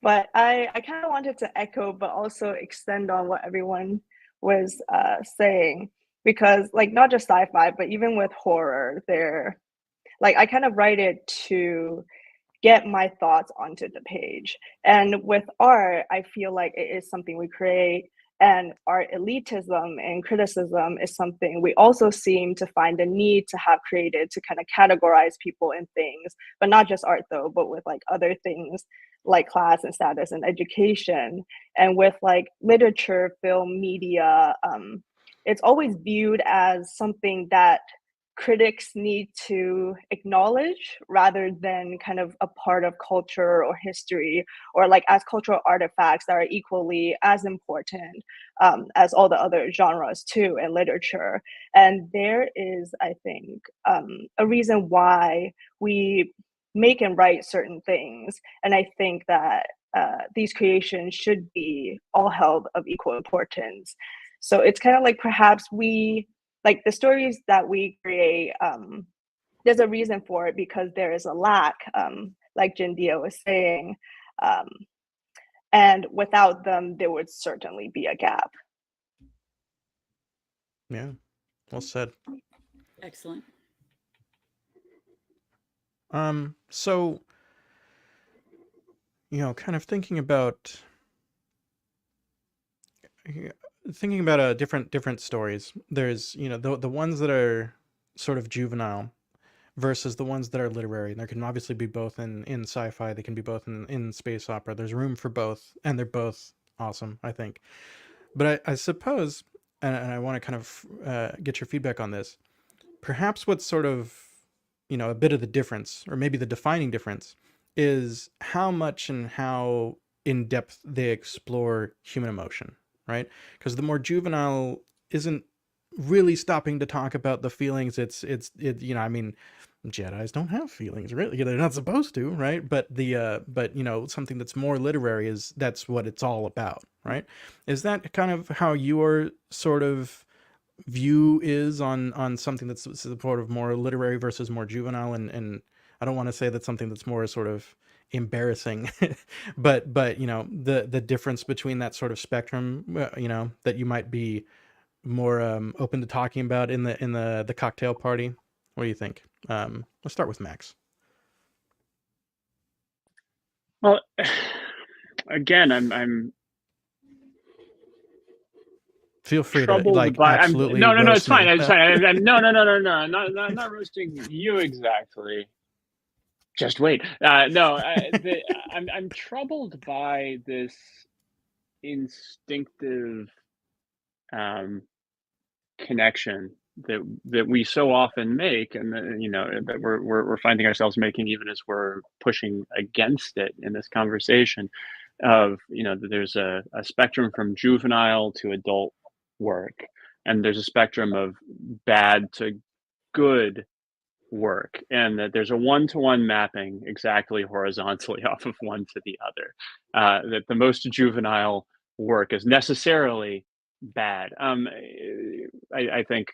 But I kind of wanted to echo, but also extend on what everyone was saying, because like not just sci-fi, but even with horror, I kind of write it to get my thoughts onto the page. And with art, I feel like it is something we create, and art elitism and criticism is something we also seem to find the need to have created to kind of categorize people in things, but not just art though, but with like other things like class and status and education. And with like literature, film, media, it's always viewed as something that critics need to acknowledge rather than kind of a part of culture or history, or like as cultural artifacts that are equally as important as all the other genres too in literature. And there is, I think, a reason why we make and write certain things. And I think that these creations should be all held of equal importance. So it's kind of like perhaps we, like the stories that we create, there's a reason for it because there is a lack, like Jendia was saying. And without them, there would certainly be a gap. Yeah, well said. Excellent. So, you know, kind of thinking about different stories. There's, you know, the ones that are sort of juvenile versus the ones that are literary. And there can obviously be both in sci-fi. They can be both in space opera. There's room for both, and they're both awesome, I think. But I suppose, and I want to kind of get your feedback on this. Perhaps what's sort of, you know, a bit of the difference, or maybe the defining difference, is how much and how in depth they explore human emotion, right? Because the more juvenile isn't really stopping to talk about the feelings. It, you know, I mean, Jedis don't have feelings, really. They're not supposed to, right? But but you know, something that's more literary that's what it's all about, right? Is that kind of how your sort of view is on something that's sort of more literary versus more juvenile? And I don't want to say that's something that's more sort of embarrassing, but you know, the difference between that sort of spectrum, you know, that you might be more open to talking about in the cocktail party. What do you think? Let's start with Max. Well, again, I'm feel free to troubled like by. absolutely No, roast it's fine. me. It's fine. No, I'm not roasting you exactly. Just wait. No, I'm troubled by this instinctive connection that we so often make, and you know, that we're finding ourselves making even as we're pushing against it in this conversation. Of, you know, that there's a spectrum from juvenile to adult work, and there's a spectrum of bad to good work, and that there's a one-to-one mapping exactly horizontally off of one to the other, that the most juvenile work is necessarily bad. I think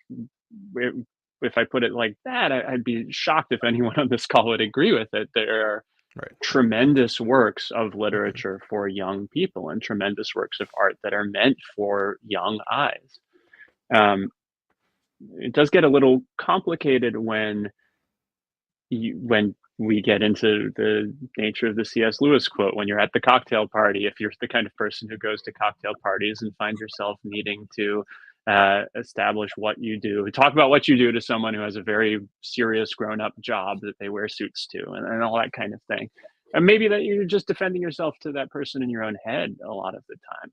if I put it like that, I'd be shocked if anyone on this call would agree with it. There are Right. tremendous works of literature for young people and tremendous works of art that are meant for young eyes. It does get a little complicated when we get into the nature of the C.S. Lewis quote, when you're at the cocktail party, if you're the kind of person who goes to cocktail parties and find yourself needing to establish what you do, talk about what you do to someone who has a very serious grown-up job that they wear suits to, and all that kind of thing. And maybe that you're just defending yourself to that person in your own head a lot of the time.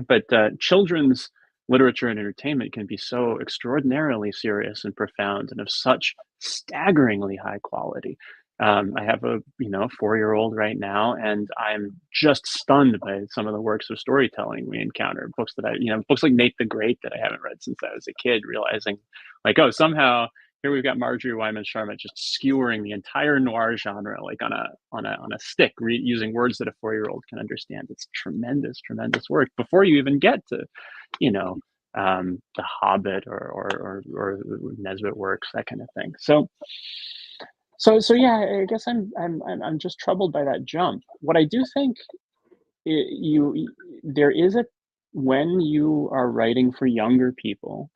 But children's literature and entertainment can be so extraordinarily serious and profound and of such staggeringly high quality. I have a 4-year-old right now, and I'm just stunned by some of the works of storytelling we encounter. Books that books like Nate the Great that I haven't read since I was a kid, realizing like, oh, somehow here we've got Marjorie Wyman Sharma just skewering the entire noir genre like on a stick, using words that a 4-year-old can understand. It's tremendous work before you even get to, The Hobbit or Nesbitt works, that kind of thing. So yeah, I guess I'm just troubled by that jump. What I do think there is when you are writing for younger people,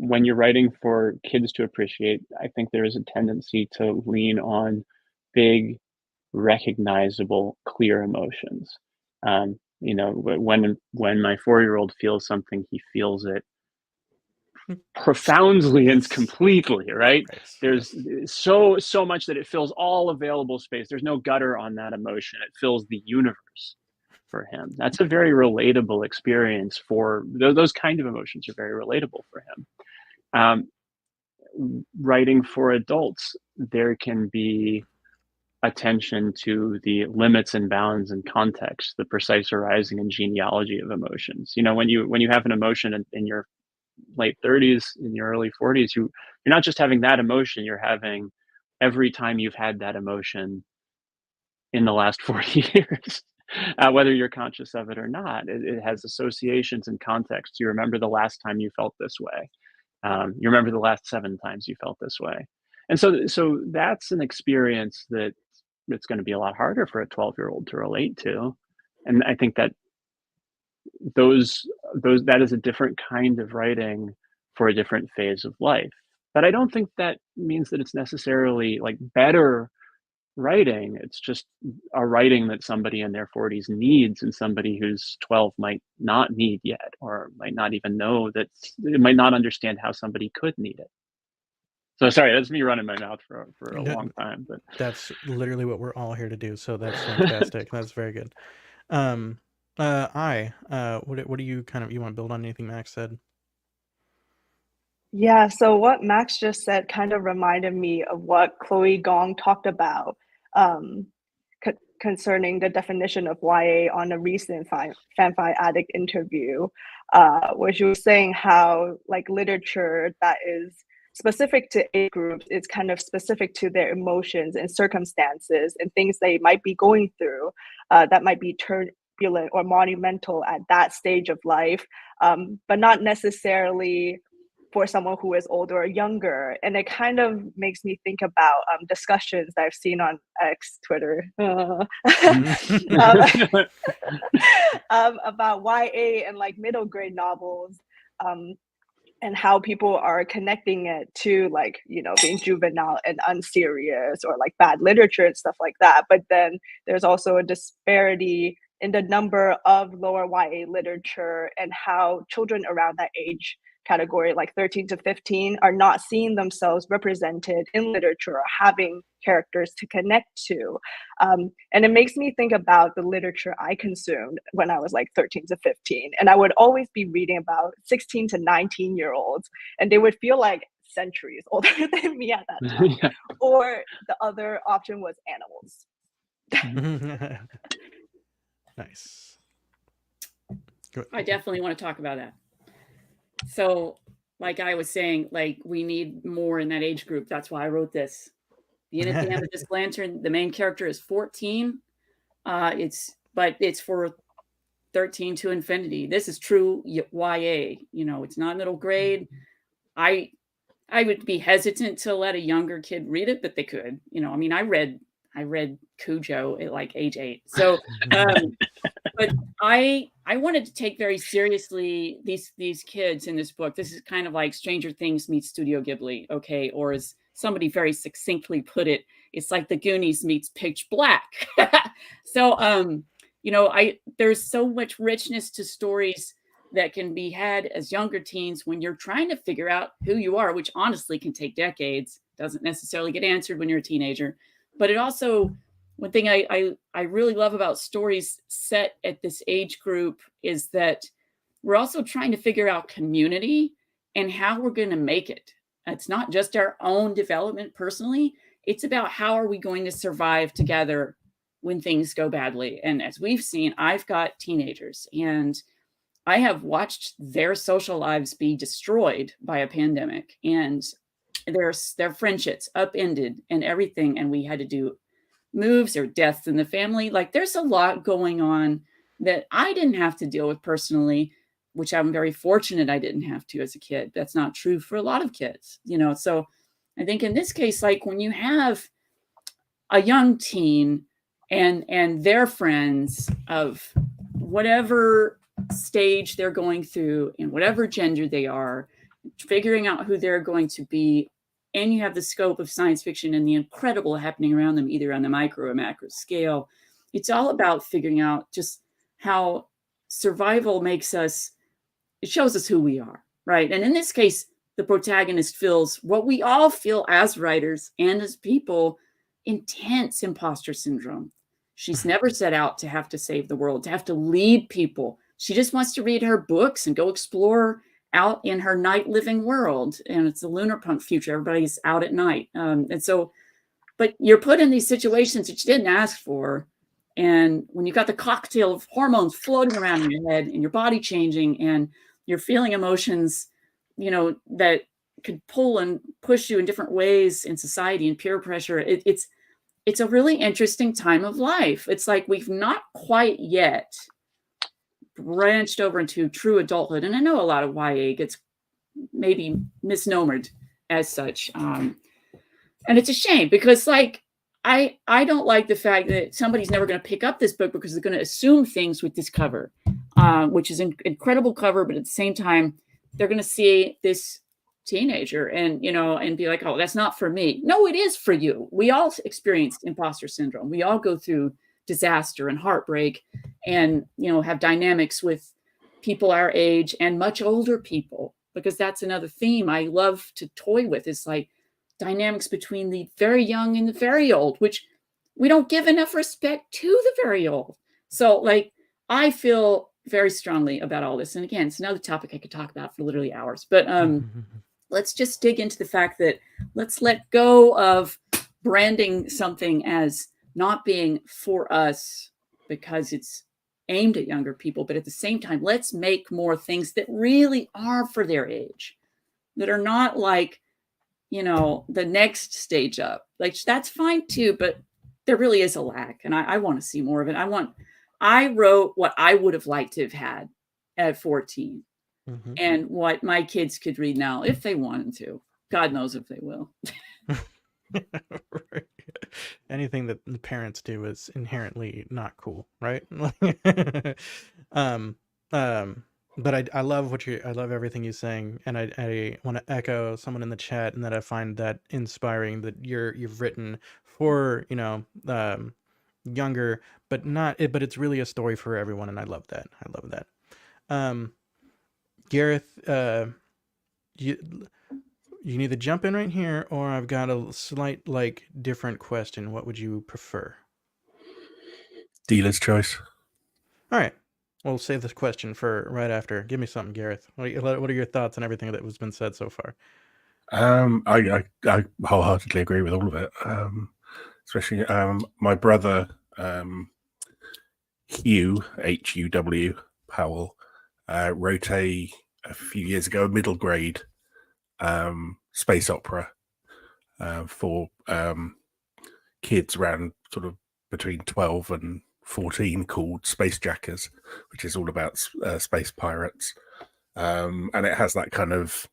when you're writing for kids to appreciate, I think there is a tendency to lean on big, recognizable, clear emotions. You know, when my 4-year-old feels something, he feels it profoundly and completely, right? There's so much that it fills all available space. There's no gutter on that emotion. It fills the universe for him. That's a very relatable experience. For those kind of emotions are very relatable for him. Writing for adults, there can be attention to the limits and bounds and context, the precise arising and genealogy of emotions. You know, when you have an emotion in your late 30s, in your early 40s, you're not just having that emotion, you're having every time you've had that emotion in the last 40 years. Whether you're conscious of it or not, it has associations and context. You remember the last time you felt this way. You remember the last 7 times you felt this way. And so that's an experience that it's going to be a lot harder for a 12-year-old to relate to. And I think that that is a different kind of writing for a different phase of life. But I don't think that means that it's necessarily like better writing. It's just a writing that somebody in their 40s needs, and somebody who's 12 might not need yet, or might not even know that, it might not understand how somebody could need it. So sorry, that's me running my mouth for a long time, but that's literally what we're all here to do. So that's fantastic. That's very good. What do you you want to build on anything Max said? Yeah, so what Max just said kind of reminded me of what Chloe Gong talked about concerning the definition of YA on a recent FanFiAddict interview, where she was saying how like literature that is specific to age groups is kind of specific to their emotions and circumstances and things they might be going through that might be turbulent or monumental at that stage of life, but not necessarily for someone who is older or younger. And it kind of makes me think about discussions that I've seen on X, Twitter, about YA and like middle grade novels, and how people are connecting it to like, you know, being juvenile and unserious or like bad literature and stuff like that. But then there's also a disparity in the number of lower YA literature and how children around that age category, like 13 to 15, are not seeing themselves represented in literature or having characters to connect to. And it makes me think about the literature I consumed when I was like 13 to 15. And I would always be reading about 16 to 19-year-olds, and they would feel like centuries older than me at that time. Yeah. Or the other option was animals. Nice. I definitely want to talk about that. So, like I was saying, like we need more in that age group. That's why I wrote this. The Amethyst Lantern, the main character is 14. It's for 13 to infinity. This is true YA. You know, it's not middle grade. I would be hesitant to let a younger kid read it, but they could. You know, I mean, I read Cujo at like age 8. So, but I wanted to take very seriously these kids in this book. This is kind of like Stranger Things meets Studio Ghibli, okay? Or as somebody very succinctly put it, it's like the Goonies meets Pitch Black. So, you know, there's so much richness to stories that can be had as younger teens when you're trying to figure out who you are, which honestly can take decades. Doesn't necessarily get answered when you're a teenager, but it also, one thing I really love about stories set at this age group is that we're also trying to figure out community and how we're going to make it. It's not just our own development personally. It's about how are we going to survive together when things go badly. And as we've seen, I've got teenagers and I have watched their social lives be destroyed by a pandemic and their friendships upended and everything. And we had to do moves or deaths in the family. Like there's a lot going on that I didn't have to deal with personally, which I'm very fortunate I didn't have to as a kid. That's not true for a lot of kids, you know? So I think in this case, like when you have a young teen and their friends of whatever stage they're going through and whatever gender they are, figuring out who they're going to be and you have the scope of science fiction and the incredible happening around them, either on the micro or macro scale. It's all about figuring out just how survival makes us, it shows us who we are, right? And in this case, the protagonist feels what we all feel as writers and as people, intense imposter syndrome. She's never set out to have to save the world, to have to lead people. She just wants to read her books and go explore out in her night living world. And it's a lunar punk future. Everybody's out at night. And so, but you're put in these situations that you didn't ask for. And when you've got the cocktail of hormones floating around in your head and your body changing and you're feeling emotions, you know, that could pull and push you in different ways in society and peer pressure, it's a really interesting time of life. It's like we've not quite yet branched over into true adulthood. And I know a lot of YA gets maybe misnomered as such. And it's a shame because, like, I don't like the fact that somebody's never going to pick up this book because they're going to assume things with this cover, which is an incredible cover. But at the same time, they're going to see this teenager and, you know, and be like, oh, that's not for me. No, it is for you. We all experienced imposter syndrome. We all go through disaster and heartbreak and, you know, have dynamics with people our age and much older people, because that's another theme I love to toy with, is like dynamics between the very young and the very old, which we don't give enough respect to the very old. So, like, I feel very strongly about all this. And again, it's another topic I could talk about for literally hours, but let's just dig into the fact that let's let go of branding something as not being for us because it's aimed at younger people. But at the same time, let's make more things that really are for their age, that are not like, you know, the next stage up. Like, that's fine too, but there really is a lack. And I want to see more of it. I wrote what I would have liked to have had at 14. And what my kids could read now if they wanted to. God knows if they will. Right. Anything that the parents do is inherently not cool, right? But I love I love everything you're saying, and I want to echo someone in the chat, and that I find that inspiring that you've written for, you know, younger, but but it's really a story for everyone, and I love that. I love that. Gareth, you can either jump in right here, or I've got a slight, like, different question. What would you prefer? Dealer's choice. All right. We'll save this question for right after. Give me something, Gareth. What are your thoughts on everything that has been said so far? I wholeheartedly agree with all of it. Especially my brother, Hugh, H-U-W, Powell, wrote a few years ago a middle grade space opera for kids around sort of between 12 and 14 called Space Jackers, which is all about space pirates. And it has that kind of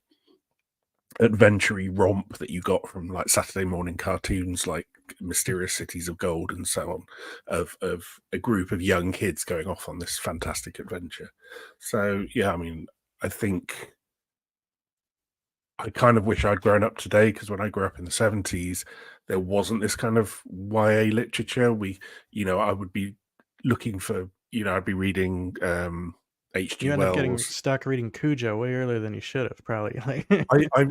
adventure-y romp that you got from like Saturday morning cartoons like Mysterious Cities of Gold and so on, of a group of young kids going off on this fantastic adventure. So yeah, I mean, I think I kind of wish I'd grown up today, because when I grew up in the 70s, there wasn't this kind of YA literature. I would be looking for, I'd be reading H.G. You end up getting Wells. stuck reading Cujo way earlier than you should have, probably.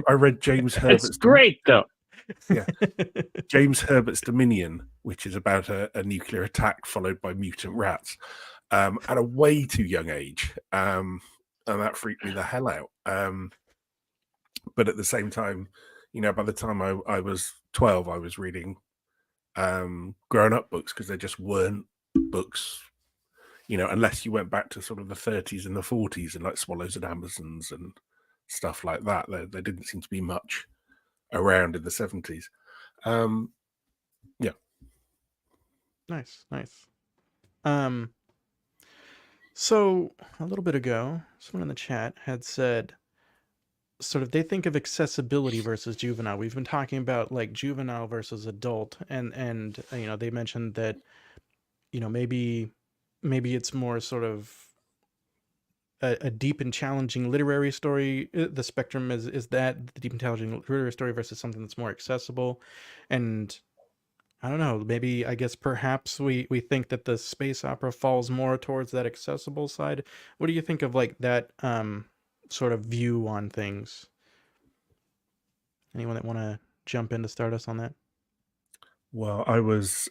I read James Herbert's. It's great though. Yeah, James Herbert's Dominion, which is about a nuclear attack followed by mutant rats, at a way too young age, and that freaked me the hell out. But at the same time, by the time I was 12, I was reading grown-up books, because there just weren't books, unless you went back to sort of the 30s and the 40s and like Swallows and Amazons and stuff like that. There didn't seem to be much around in the 70s. Yeah. Nice. So a little bit ago, someone in the chat had said, sort of, they think of accessibility versus juvenile. We've been talking about like juvenile versus adult, and they mentioned that, maybe it's more sort of a deep and challenging literary story. The spectrum is that the deep and challenging literary story versus something that's more accessible. And I don't know, maybe, I guess perhaps we think that the space opera falls more towards that accessible side. What do you think of like that sort of view on things? Anyone that want to jump in to start us on that? Well, I was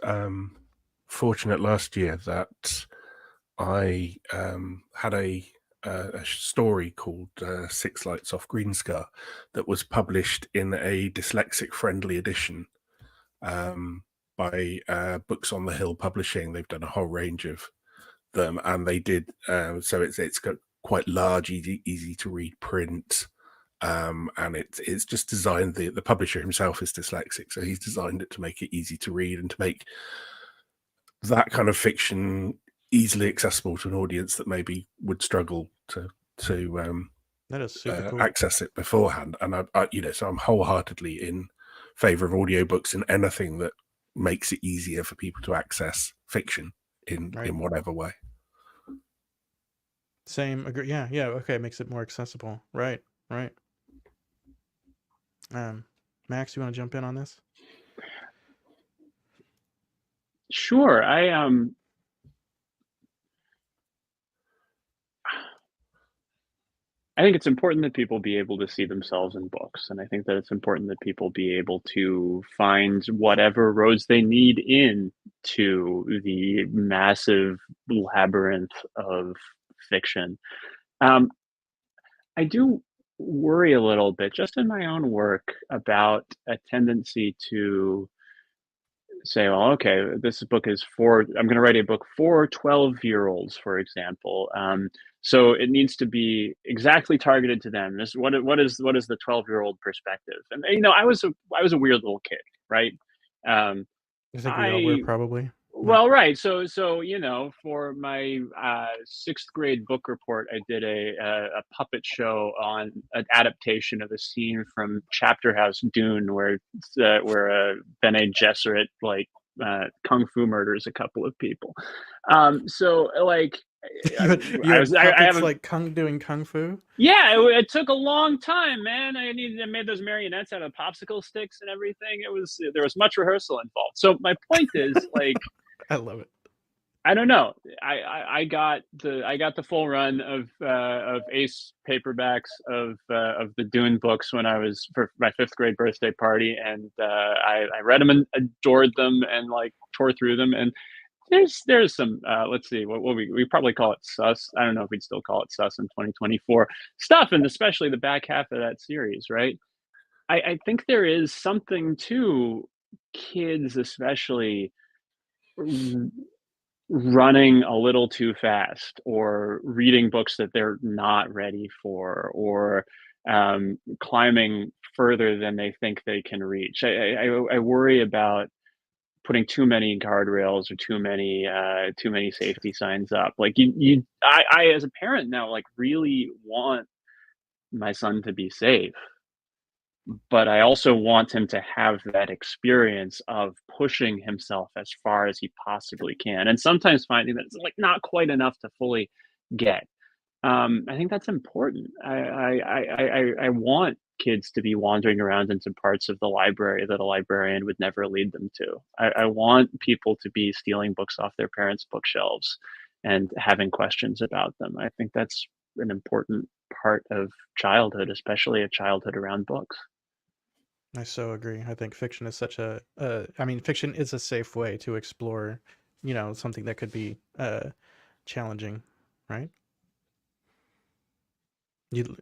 fortunate last year that I had a story called Six Lights Off Green Scar that was published in a dyslexic-friendly edition by Books on the Hill Publishing. They've done a whole range of them, and they did so it's got quite large, easy to read print. And it's just designed, the publisher himself is dyslexic, so he's designed it to make it easy to read and to make that kind of fiction easily accessible to an audience that maybe would struggle to That is super cool. access it beforehand. And I so I'm wholeheartedly in favor of audiobooks and anything that makes it easier for people to access fiction in whatever way. Same, agree. Yeah, okay, makes it more accessible. Right. Max, you want to jump in on this? Sure. I think it's important that people be able to see themselves in books, and I think that it's important that people be able to find whatever roads they need into the massive labyrinth of fiction. I do worry a little bit, just in my own work, about a tendency to say, well, okay, this book is I'm going to write a book for 12-year-olds, for example. So it needs to be exactly targeted to them. What is the 12-year-old perspective? And I was a weird little kid, right? I think we all were, probably. Well, right. So for my 6th grade book report, I did a puppet show on an adaptation of a scene from Chapter House Dune, where Bene Gesserit kung fu murders a couple of people. So like. Doing kung fu. Yeah, it took a long time, man. I made those marionettes out of popsicle sticks and everything. There was much rehearsal involved. So my point is, like, I love it. I don't know. I got the full run of Ace paperbacks of the Dune books when I was for my 5th grade birthday party, and I read them and adored them and like tore through them. And there's some let's see, what we probably call it sus. I don't know if we'd still call it sus in 2024 stuff, and especially the back half of that series, right? I think there is something to kids, especially running a little too fast, or reading books that they're not ready for, or climbing further than they think they can reach. I worry about putting too many guardrails or too many safety signs up. Like I as a parent now, like, really want my son to be safe, but I also want him to have that experience of pushing himself as far as he possibly can, and sometimes finding that it's like not quite enough to fully get. I think that's important. I want kids to be wandering around into parts of the library that a librarian would never lead them to. I want people to be stealing books off their parents' bookshelves and having questions about them. I think that's an important part of childhood, especially a childhood around books. I so agree. I think fiction is fiction is a safe way to explore, something that could be challenging, right? You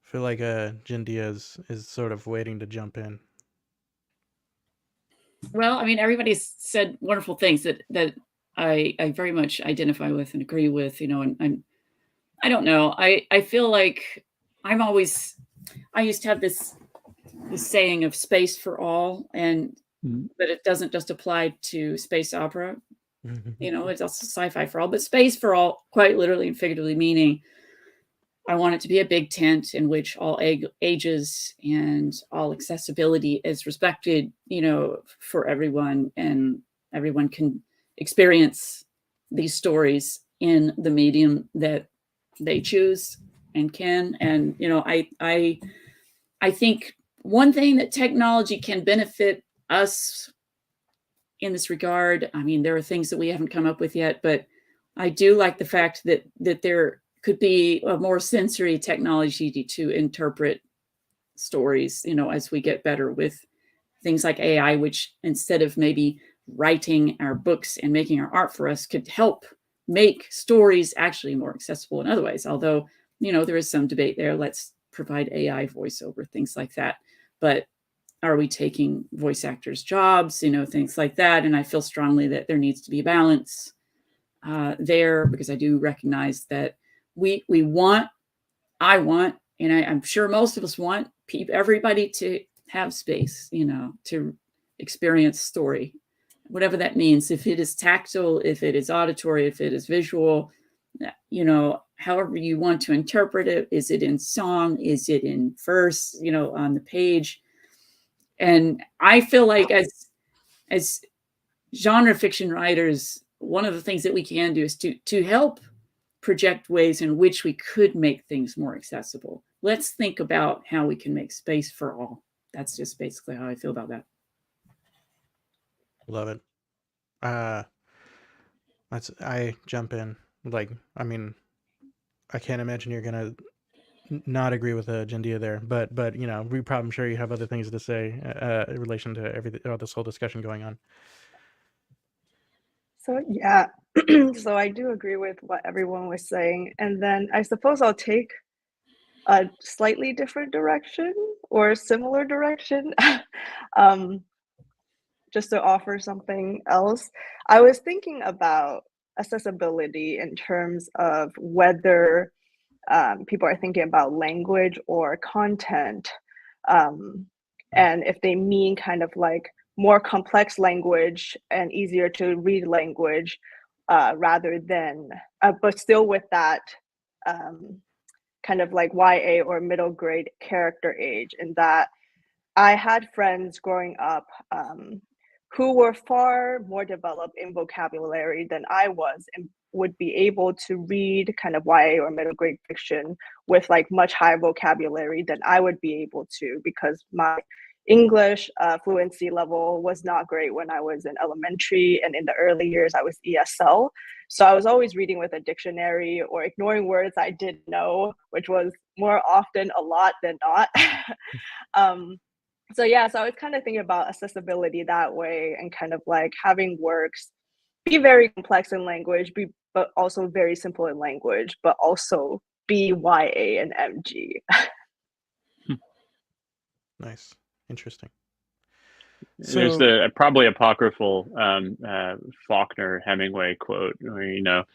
feel like Jendia is sort of waiting to jump in. Well, I mean, everybody's said wonderful things that I very much identify with and agree with, and I don't know. I feel like I used to have this saying of space for all, and but it doesn't just apply to space opera. It's also sci-fi for all, but space for all, quite literally and figuratively, meaning I want it to be a big tent in which all ages and all accessibility is respected, for everyone, and everyone can experience these stories in the medium that they choose and can. And, you know, I think one thing that technology can benefit us in this regard, I mean, there are things that we haven't come up with yet, but I do like the fact that there could be a more sensory technology to interpret stories, you know, as we get better with things like AI, which instead of maybe writing our books and making our art for us, could help make stories actually more accessible in other ways. Although, you know, there is some debate there. Let's provide AI voiceover, things like that. But are we taking voice actors' jobs, you know, things like that? And I feel strongly that there needs to be a balance there, because I do recognize that I want, and I'm sure most of us want everybody to have space, you know, to experience story, whatever that means. If it is tactile, if it is auditory, if it is visual, you know, however you want to interpret it. Is it in song? Is it in verse, you know, on the page? And I feel like as genre fiction writers, one of the things that we can do is to help project ways in which we could make things more accessible. Let's think about how we can make space for all. That's just basically how I feel about that. Love it. I jump in. Like, I mean, I can't imagine you're gonna not agree with Jendia there, but you know, I'm sure you have other things to say in relation to everything, this whole discussion going on. So yeah, so I do agree with what everyone was saying, and then I suppose I'll take a slightly different direction or a similar direction, just to offer something else. I was thinking about accessibility in terms of whether people are thinking about language or content, and if they mean kind of like more complex language and easier to read language, rather than, but still with that kind of like YA or middle grade character age. In that I had friends growing up who were far more developed in vocabulary than I was, and would be able to read kind of YA or middle grade fiction with like much higher vocabulary than I would be able to, because my English fluency level was not great when I was in elementary, and in the early years I was ESL. So I was always reading with a dictionary or ignoring words I didn't know, which was more often a lot than not. So yeah, so I was kind of thinking about accessibility that way, and kind of like having works be very complex in language, but also very simple in language, but also be YA and MG. Nice. Interesting. There's So, the probably apocryphal Faulkner Hemingway quote where, you know,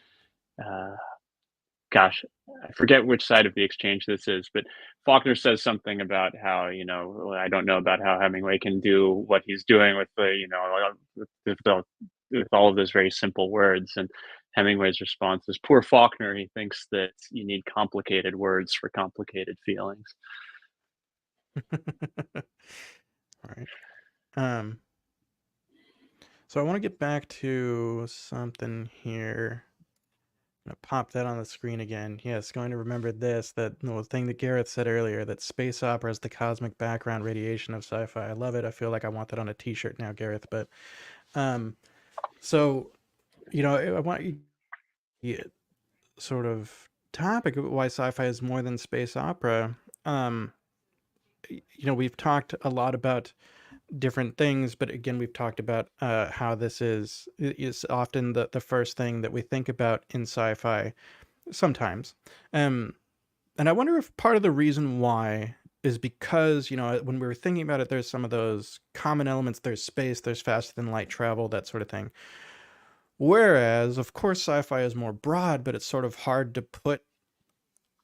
gosh, I forget which side of the exchange this is, but Faulkner says something about how, you know, I don't know about how Hemingway can do what he's doing with the, you know, with all of those very simple words. And Hemingway's response is, poor Faulkner, he thinks that you need complicated words for complicated feelings. all right. So I want to get back to something here. I'm gonna pop that on the screen again. Yes, going to remember this, that the thing that Gareth said earlier, that space opera is the cosmic background radiation of sci-fi. I love it. I feel like I want that on a t-shirt now, Gareth. But so, you know, I want you sort of topic of why sci-fi is more than space opera. You know, we've talked a lot about different things, but again, we've talked about how this is often the first thing that we think about in sci-fi sometimes. And I wonder if part of the reason why is because, you know, when we were thinking about it, there's some of those common elements. There's space, there's faster than light travel, that sort of thing. Whereas, of course, sci-fi is more broad, but it's sort of hard to put,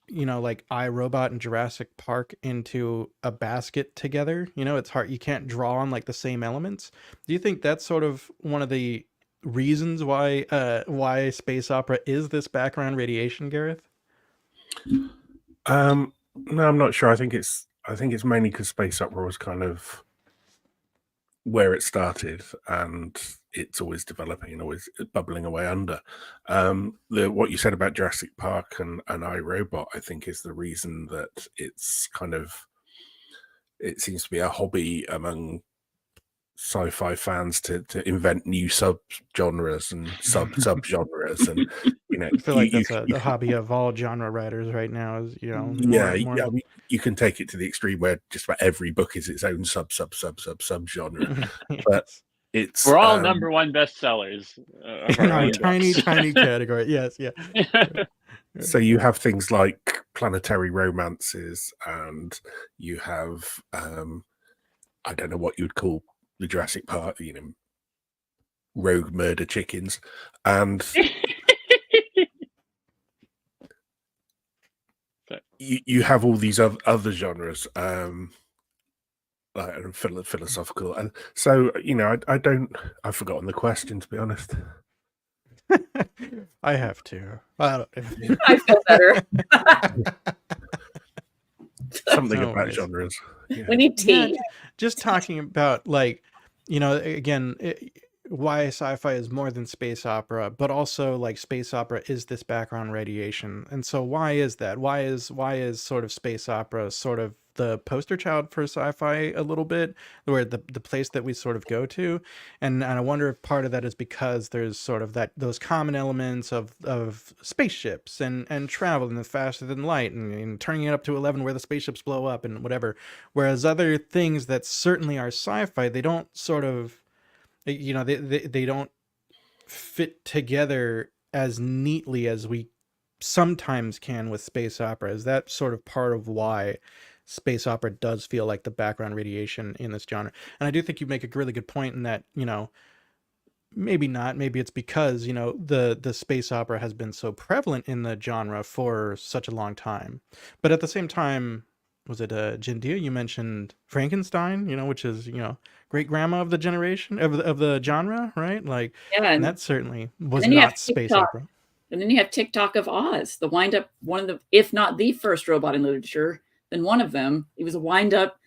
you know, like iRobot and Jurassic Park into a basket together. You know, it's hard. You can't draw on like the same elements. Do you think that's sort of one of the reasons why space opera is this background radiation, Gareth? No, I'm not sure. I think it's mainly because space opera was kind of where it started, and it's always developing and always bubbling away under. What you said about Jurassic Park and iRobot, I think, is the reason that it's kind of, it seems to be a hobby among sci-fi fans to invent new sub-genres and sub-genres, and I feel like that's a hobby of all genre writers right now. Is more. I mean, you can take it to the extreme where just about every book is its own sub-genre, but we're all number one bestsellers in our tiny category. Yes, yeah. So you have things like planetary romances, and you have I don't know what you'd call the Jurassic Park, rogue murder chickens, and you have all these other genres, like philosophical, and so I've forgotten the question, to be honest. I have to. I feel better. Something about genres. Yeah. We need tea. Yeah, just talking about, like, again, why sci-fi is more than space opera, but also like space opera is this background radiation. And so why is that? Why is sort of space opera sort of the poster child for sci-fi a little bit, where the place that we sort of go to? And I wonder if part of that is because there's sort of those common elements of spaceships and travel and the faster than light and turning it up to 11 where the spaceships blow up and whatever. Whereas other things that certainly are sci-fi, they don't sort of, they don't fit together as neatly as we sometimes can with space opera. Is that sort of part of why space opera does feel like the background radiation in this genre? And I do think you make a really good point in that, maybe not, maybe it's because, the space opera has been so prevalent in the genre for such a long time. But at the same time, was it Jendia? You mentioned Frankenstein, which is, great grandma of the generation of the genre, right? Like, yeah, and that certainly was not space opera. And then you have TikTok of Oz, the wind-up, one of the, if not the first robot in literature, then one of them. It was a wind-up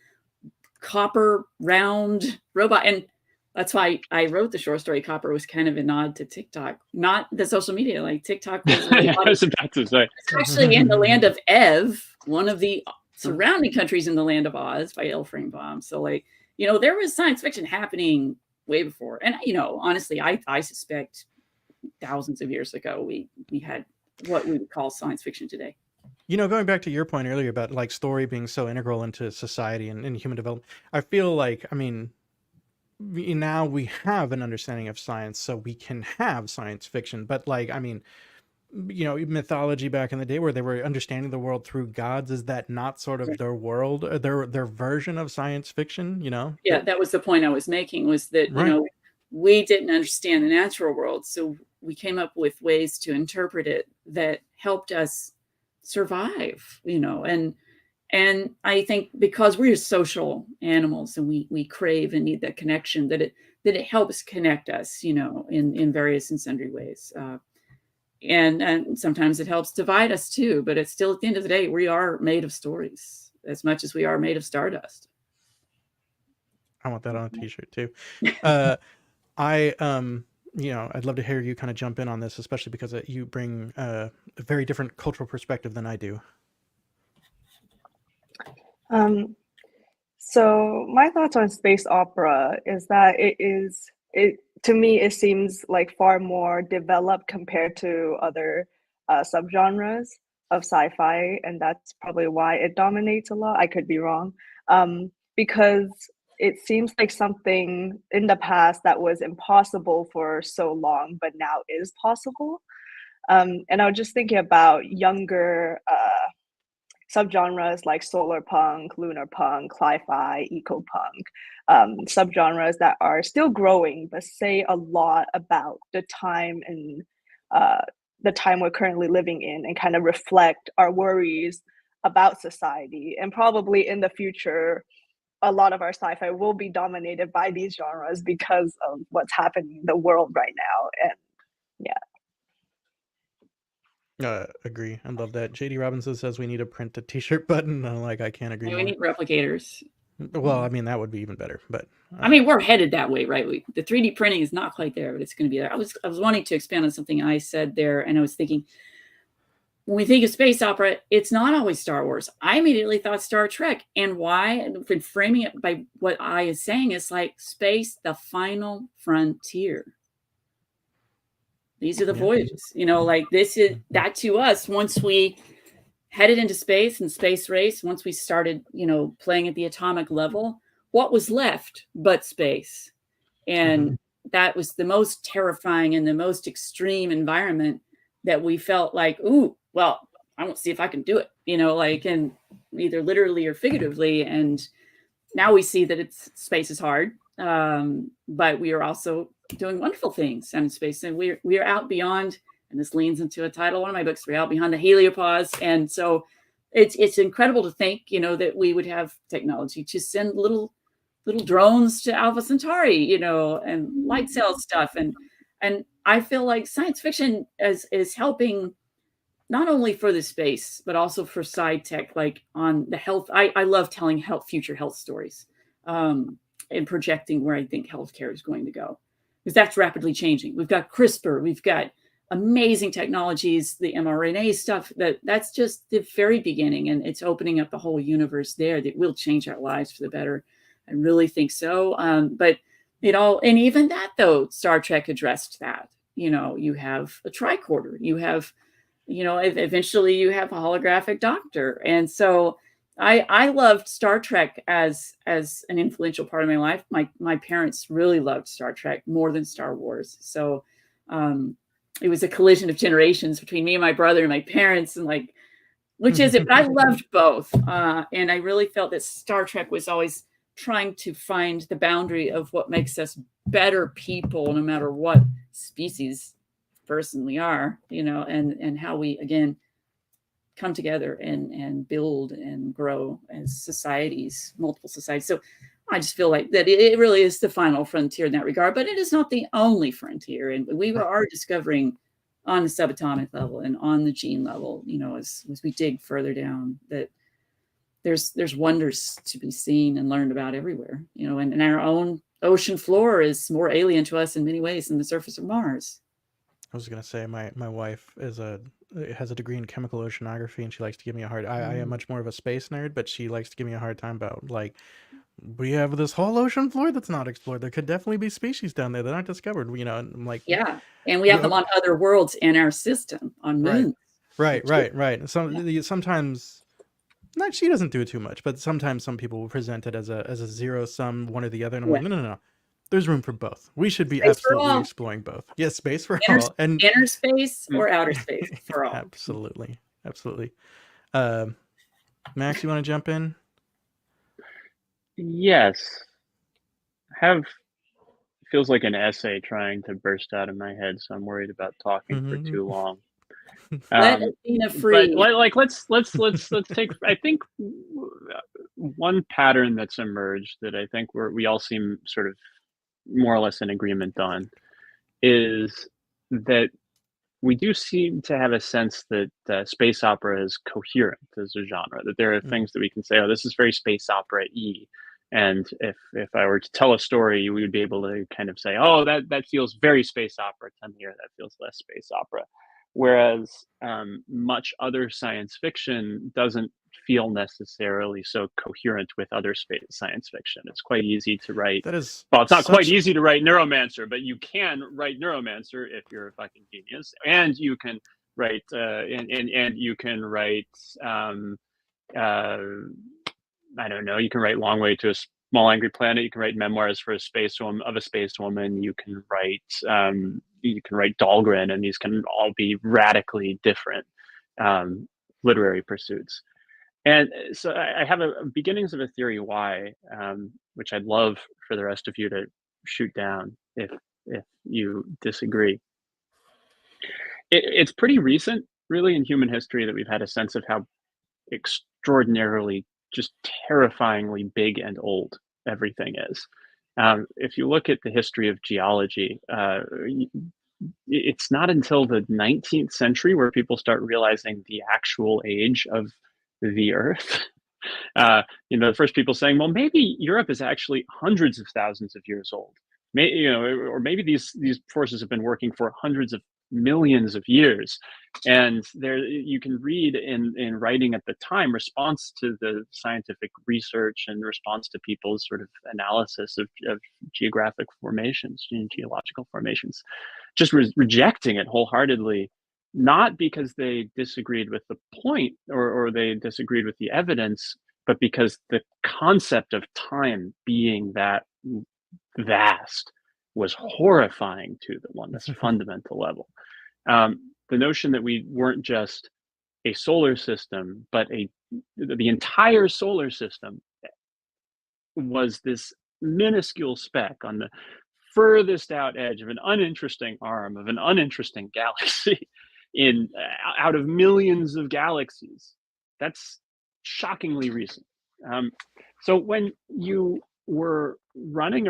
copper round robot, and that's why I wrote the short story. Copper was kind of a nod to TikTok, not the social media. Like TikTok was. I was about to say. It's actually in the land of Ev, one of the surrounding countries in the land of Oz, by L. Framebaum. So, like, there was science fiction happening way before. And, honestly, I suspect thousands of years ago, we had what we would call science fiction today. Going back to your point earlier about like story being so integral into society and human development, I feel like, now we have an understanding of science, so we can have science fiction. But like, mythology back in the day where they were understanding the world through gods, is that not sort of their world, their version of science fiction? Yeah, that was the point I was making, was that we didn't understand the natural world, so we came up with ways to interpret it that helped us survive. And I think because we're social animals and we crave and need that connection, that it helps connect us, in various and sundry ways. And sometimes it helps divide us too, but it's still, at the end of the day, we are made of stories as much as we are made of stardust. I want that on a t-shirt too. I'd love to hear you kind of jump in on this, especially because you bring a very different cultural perspective than I do. So my thoughts on space opera is that to me, it seems like far more developed compared to other subgenres of sci-fi, and that's probably why it dominates a lot. I could be wrong, because it seems like something in the past that was impossible for so long, but now is possible. And I was just thinking about younger subgenres like solar punk, lunar punk, sci-fi, eco-punk, subgenres that are still growing, but say a lot about the time and the time we're currently living in, and kind of reflect our worries about society. And probably in the future, a lot of our sci-fi will be dominated by these genres because of what's happening in the world right now. And agree. I love that. JD Robinson says we need to print a t-shirt button. I'm like, I can't agree more. We need replicators. Well, I mean, that would be even better, but I mean, we're headed that way, right? The 3D printing is not quite there, but it's going to be there. I was wanting to expand on something I said there, and I was thinking, when we think of space opera, it's not always Star Wars. I immediately thought Star Trek. And why? And framing it by what I is saying is like space, the final frontier. These are the voyages, like this is that to us. Once we headed into space and space race, once we started, playing at the atomic level, what was left but space? And that was the most terrifying and the most extreme environment that we felt like, ooh, well, I won't see if I can do it, and either literally or figuratively. And now we see that space is hard, but we are also doing wonderful things in space. And we are out beyond, and this leans into a title of one of my books, we're out beyond the heliopause. And so it's incredible to think, that we would have technology to send little drones to Alpha Centauri, and light sail stuff. And I feel like science fiction is helping not only for the space, but also for side tech, like on the health. I love telling future health stories, and projecting where I think healthcare is going to go, because that's rapidly changing. We've got CRISPR, we've got amazing technologies, the mRNA stuff, that's just the very beginning. And it's opening up a whole universe there that will change our lives for the better. I really think so. But and even that though, Star Trek addressed that. You have a tricorder, you have, eventually you have a holographic doctor. And so I loved Star Trek as an influential part of my life. My parents really loved Star Trek more than Star Wars. So it was a collision of generations between me and my brother and my parents, and which is it. But I loved both. And I really felt that Star Trek was always trying to find the boundary of what makes us better people, no matter what species person we are, and how we, again, come together and build and grow as societies, multiple societies. So I just feel like that it really is the final frontier in that regard, but it is not the only frontier. And we are discovering on the subatomic level and on the gene level, as we dig further down, that there's wonders to be seen and learned about everywhere, and our own ocean floor is more alien to us in many ways than the surface of Mars. I was going to say my wife has a degree in chemical oceanography, and she likes to give me a hard. I am much more of a space nerd, but she likes to give me a hard time about we have this whole ocean floor that's not explored. There could definitely be species down there that aren't discovered. And I'm like, yeah, and we have them on other worlds in our system, on moons. Right. Sometimes. Not, she doesn't do it too much, but sometimes some people will present it as a zero sum, one or the other, and I'm like, no. There's room for both. We should be absolutely exploring both. Yes, space for all, and inner space or outer space for all. Absolutely. Max, you want to jump in? Yes. Feels like an essay trying to burst out of my head, so I'm worried about talking for too long. Let Athena free. But let's take. I think one pattern that's emerged that I think we all seem sort of more or less in agreement on is that we do seem to have a sense that space opera is coherent as a genre. That there are things that we can say, oh, this is very space opera-y. And if I were to tell a story, we would be able to kind of say, oh, that feels very space opera to me, or that feels less space opera. Whereas much other science fiction doesn't feel necessarily so coherent with other science fiction. It's quite easy to write. It's not quite easy to write Neuromancer, but you can write Neuromancer if you're a fucking genius, and you can write and you can write. I don't know. You can write Long Way to a Small Angry Planet. You can write memoirs for a space woman. You can write Dahlgren, and these can all be radically different literary pursuits. And so I have beginnings of a theory why, which I'd love for the rest of you to shoot down if you disagree. It's pretty recent, really, in human history that we've had a sense of how extraordinarily, just terrifyingly big and old everything is. If you look at the history of geology, it's not until the 19th century where people start realizing the actual age of the Earth. The first people saying, well, maybe Europe is actually hundreds of thousands of years old. Or maybe these forces have been working for hundreds of millions of years. And there you can read in writing at the time response to the scientific research and response to people's sort of analysis of geographic formations, geological formations, just rejecting it wholeheartedly, not because they disagreed with the point or they disagreed with the evidence, but because the concept of time being that vast was horrifying to them on this fundamental level. The notion that we weren't just a solar system, but the entire solar system was this minuscule speck on the furthest out edge of an uninteresting arm of an uninteresting galaxy out of millions of galaxies. That's shockingly recent. So when you were running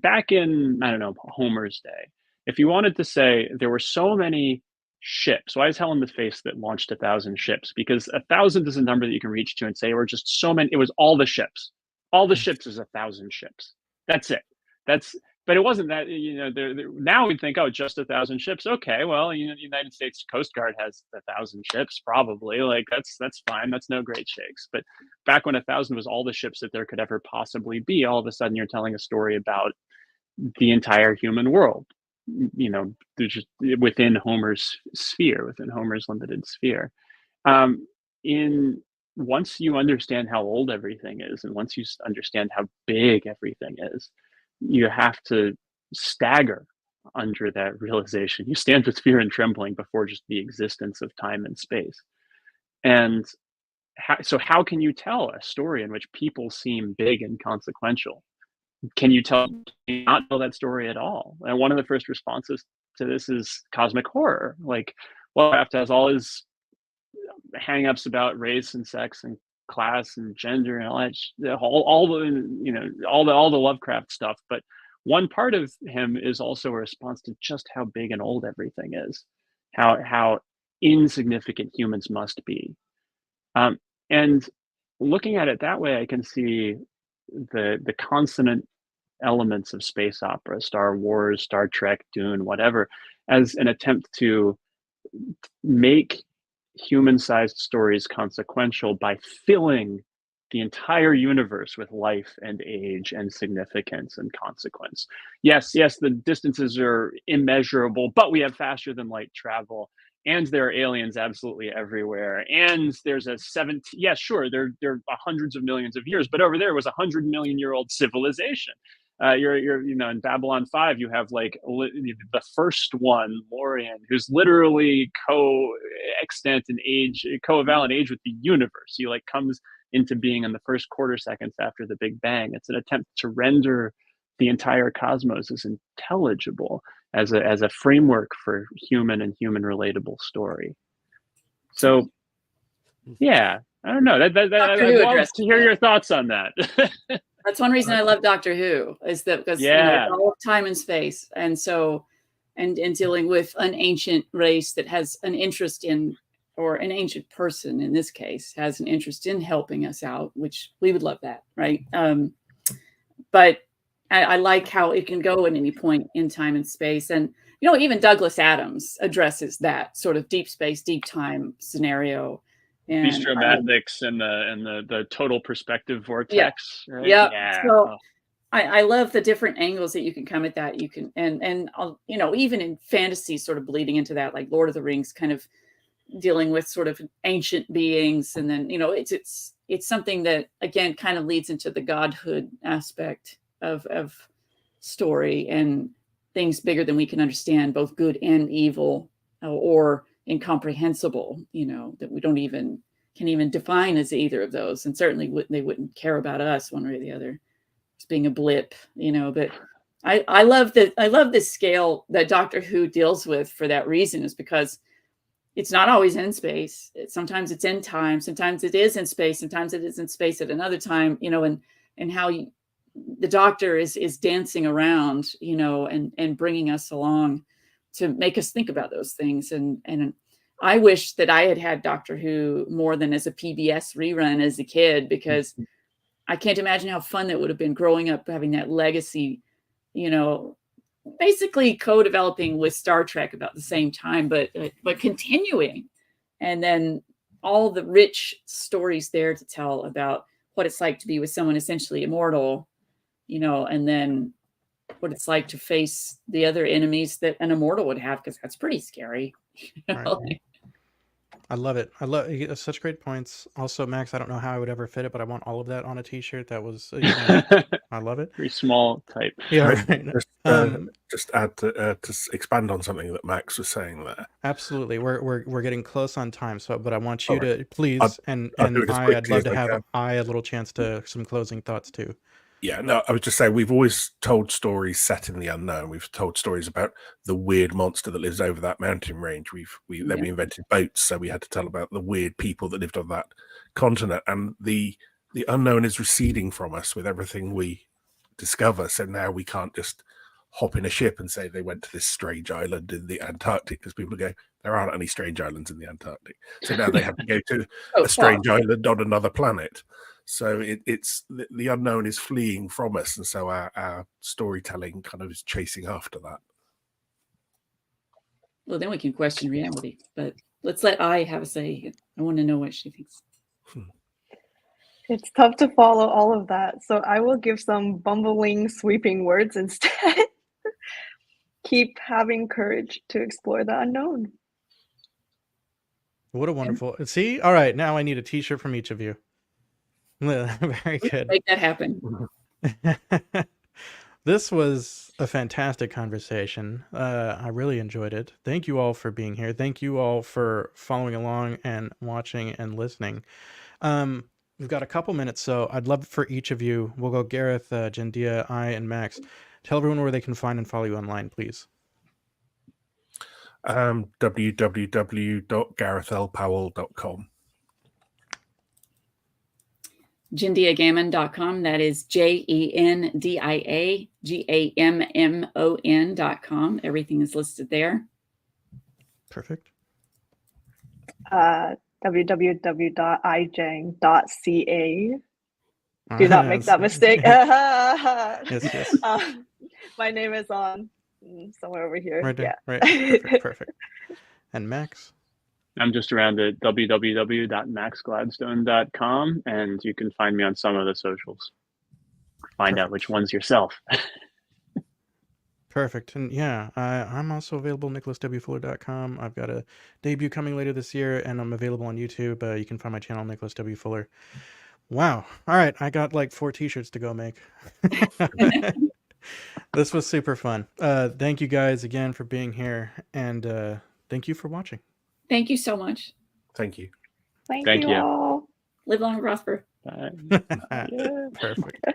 back in, I don't know, Homer's day, if you wanted to say there were so many ships, why is hell in the face that launched 1,000 ships? Because 1,000 is a number that you can reach to and say, we're just so many, it was all the ships. All the ships is 1,000 ships. That's it. But it wasn't that, now we'd think, oh, just 1,000 ships. Okay, well, the United States Coast Guard has 1,000 ships, probably. Like, that's fine. That's no great shakes. But back when 1,000 was all the ships that there could ever possibly be, all of a sudden you're telling a story about the entire human world, just within Homer's sphere, within Homer's limited sphere. Once you understand how old everything is, and once you understand how big everything is, you have to stagger under that realization. You stand with fear and trembling before just the existence of time and space. And so how can you tell a story in which people seem big and consequential? Can you not tell that story at all? And one of the first responses to this is cosmic horror. Like, Lovecraft has all his hang-ups about race and sex and class and gender and all the Lovecraft stuff, but one part of him is also a response to just how big and old everything is, how insignificant humans must be, and looking at it that way, I can see the consonant elements of space opera, Star Wars, Star Trek, Dune, whatever, as an attempt to make human-sized stories consequential by filling the entire universe with life and age and significance and consequence. Yes, the distances are immeasurable, but we have faster than light travel, and there are aliens absolutely everywhere, and there's there are hundreds of millions of years, but over there was 100 million year old civilization. In Babylon 5, you have like the first one, Lorian, who's literally co-extant in age, co-evalent age with the universe. He like comes into being in the first quarter seconds after the Big Bang. It's an attempt to render the entire cosmos as intelligible, as a framework for human and human relatable story. So, yeah, I don't know. I'd love to hear your thoughts on that. That's one reason I love Doctor Who, is that because it's all of time and space, and so and dealing with an ancient race that has an interest in, or an ancient person in this case has an interest in helping us out, which we would love that, right? But I like how it can go at any point in time and space, and even Douglas Adams addresses that sort of deep space, deep time scenario. And Bistro-mathematics and the total perspective vortex. Yeah. Right? Yeah. So I love the different angles that you can come at that. You can and even in fantasy, sort of bleeding into that, like Lord of the Rings, kind of dealing with sort of ancient beings, and then it's something that again kind of leads into the godhood aspect of story and things bigger than we can understand, both good and evil, or incomprehensible, that we can even define as either of those, and certainly they wouldn't care about us one way or the other, as being a blip, But I love this scale that Doctor Who deals with for that reason, is because it's not always in space. Sometimes it's in time. Sometimes it is in space. Sometimes it is in space at another time. And how the Doctor is dancing around, and bringing us along to make us think about those things. And I wish that I had had Doctor Who more than as a PBS rerun as a kid, because I can't imagine how fun that would have been growing up, having that legacy, you know, basically co-developing with Star Trek about the same time, but continuing. And then all the rich stories there to tell about what it's like to be with someone essentially immortal, you know, and then what it's like to face the other enemies that an immortal would have, because that's pretty scary. You know? Right. I love it. I love such great points. Also, Max, I don't know how I would ever fit it, but I want all of that on a T-shirt. That was, you know, I love it. Very small type. Yeah, Right. right. Just add to expand on something that Max was saying there. Absolutely, we're getting close on time. So, but I want you Alright. to please, I'll do it as I'd quickly love as to I have can. a little chance to some closing thoughts too. Yeah, no, I was just saying we've always told stories set in the unknown. We've told stories about the weird monster that lives over that mountain range. Then we invented boats, so we had to tell about the weird people that lived on that continent. And the unknown is receding from us with everything we discover. So now we can't just hop in a ship and say they went to this strange island in the Antarctic, because people go, there aren't any strange islands in the Antarctic. So now they have to go to a strange island on another planet. So it's the unknown is fleeing from us, and so our storytelling kind of is chasing after that. Well, then we can question reality, but let's let I have a say. I want to know what she thinks. It's tough to follow all of that, so I will give some bumbling, sweeping words instead. Keep having courage to explore the unknown. What a wonderful. See, all right, now I need a T-shirt from each of you. Very good. Make that happen. This was a fantastic conversation. I really enjoyed it. Thank you all for being here. Thank you all for following along and watching and listening. We've got a couple minutes, so I'd love for each of you, we'll go Gareth, Jendia, I, and Max. Tell everyone where they can find and follow you online, please. www.garethlpowell.com. JendiaGammon.com. That is JendiaGammon.com. Everything is listed there. Perfect. www.ijiang.ca. Do not make that mistake. Yes. My name is on somewhere over here. Right there. Yeah. Right. Perfect. And Max? I'm just around at www.maxgladstone.com, and you can find me on some of the socials. Find out which one's yourself. Perfect. And yeah, I'm also available at nicholaswfuller.com. I've got a debut coming later this year, and I'm available on YouTube. You can find my channel, Nicholas W. Fuller. Wow. All right. I got like 4 T-shirts to go make. This was super fun. Thank you guys again for being here, and thank you for watching. Thank you so much. Thank you. Thank Thank you you. all. Live long and prosper. Bye. Perfect.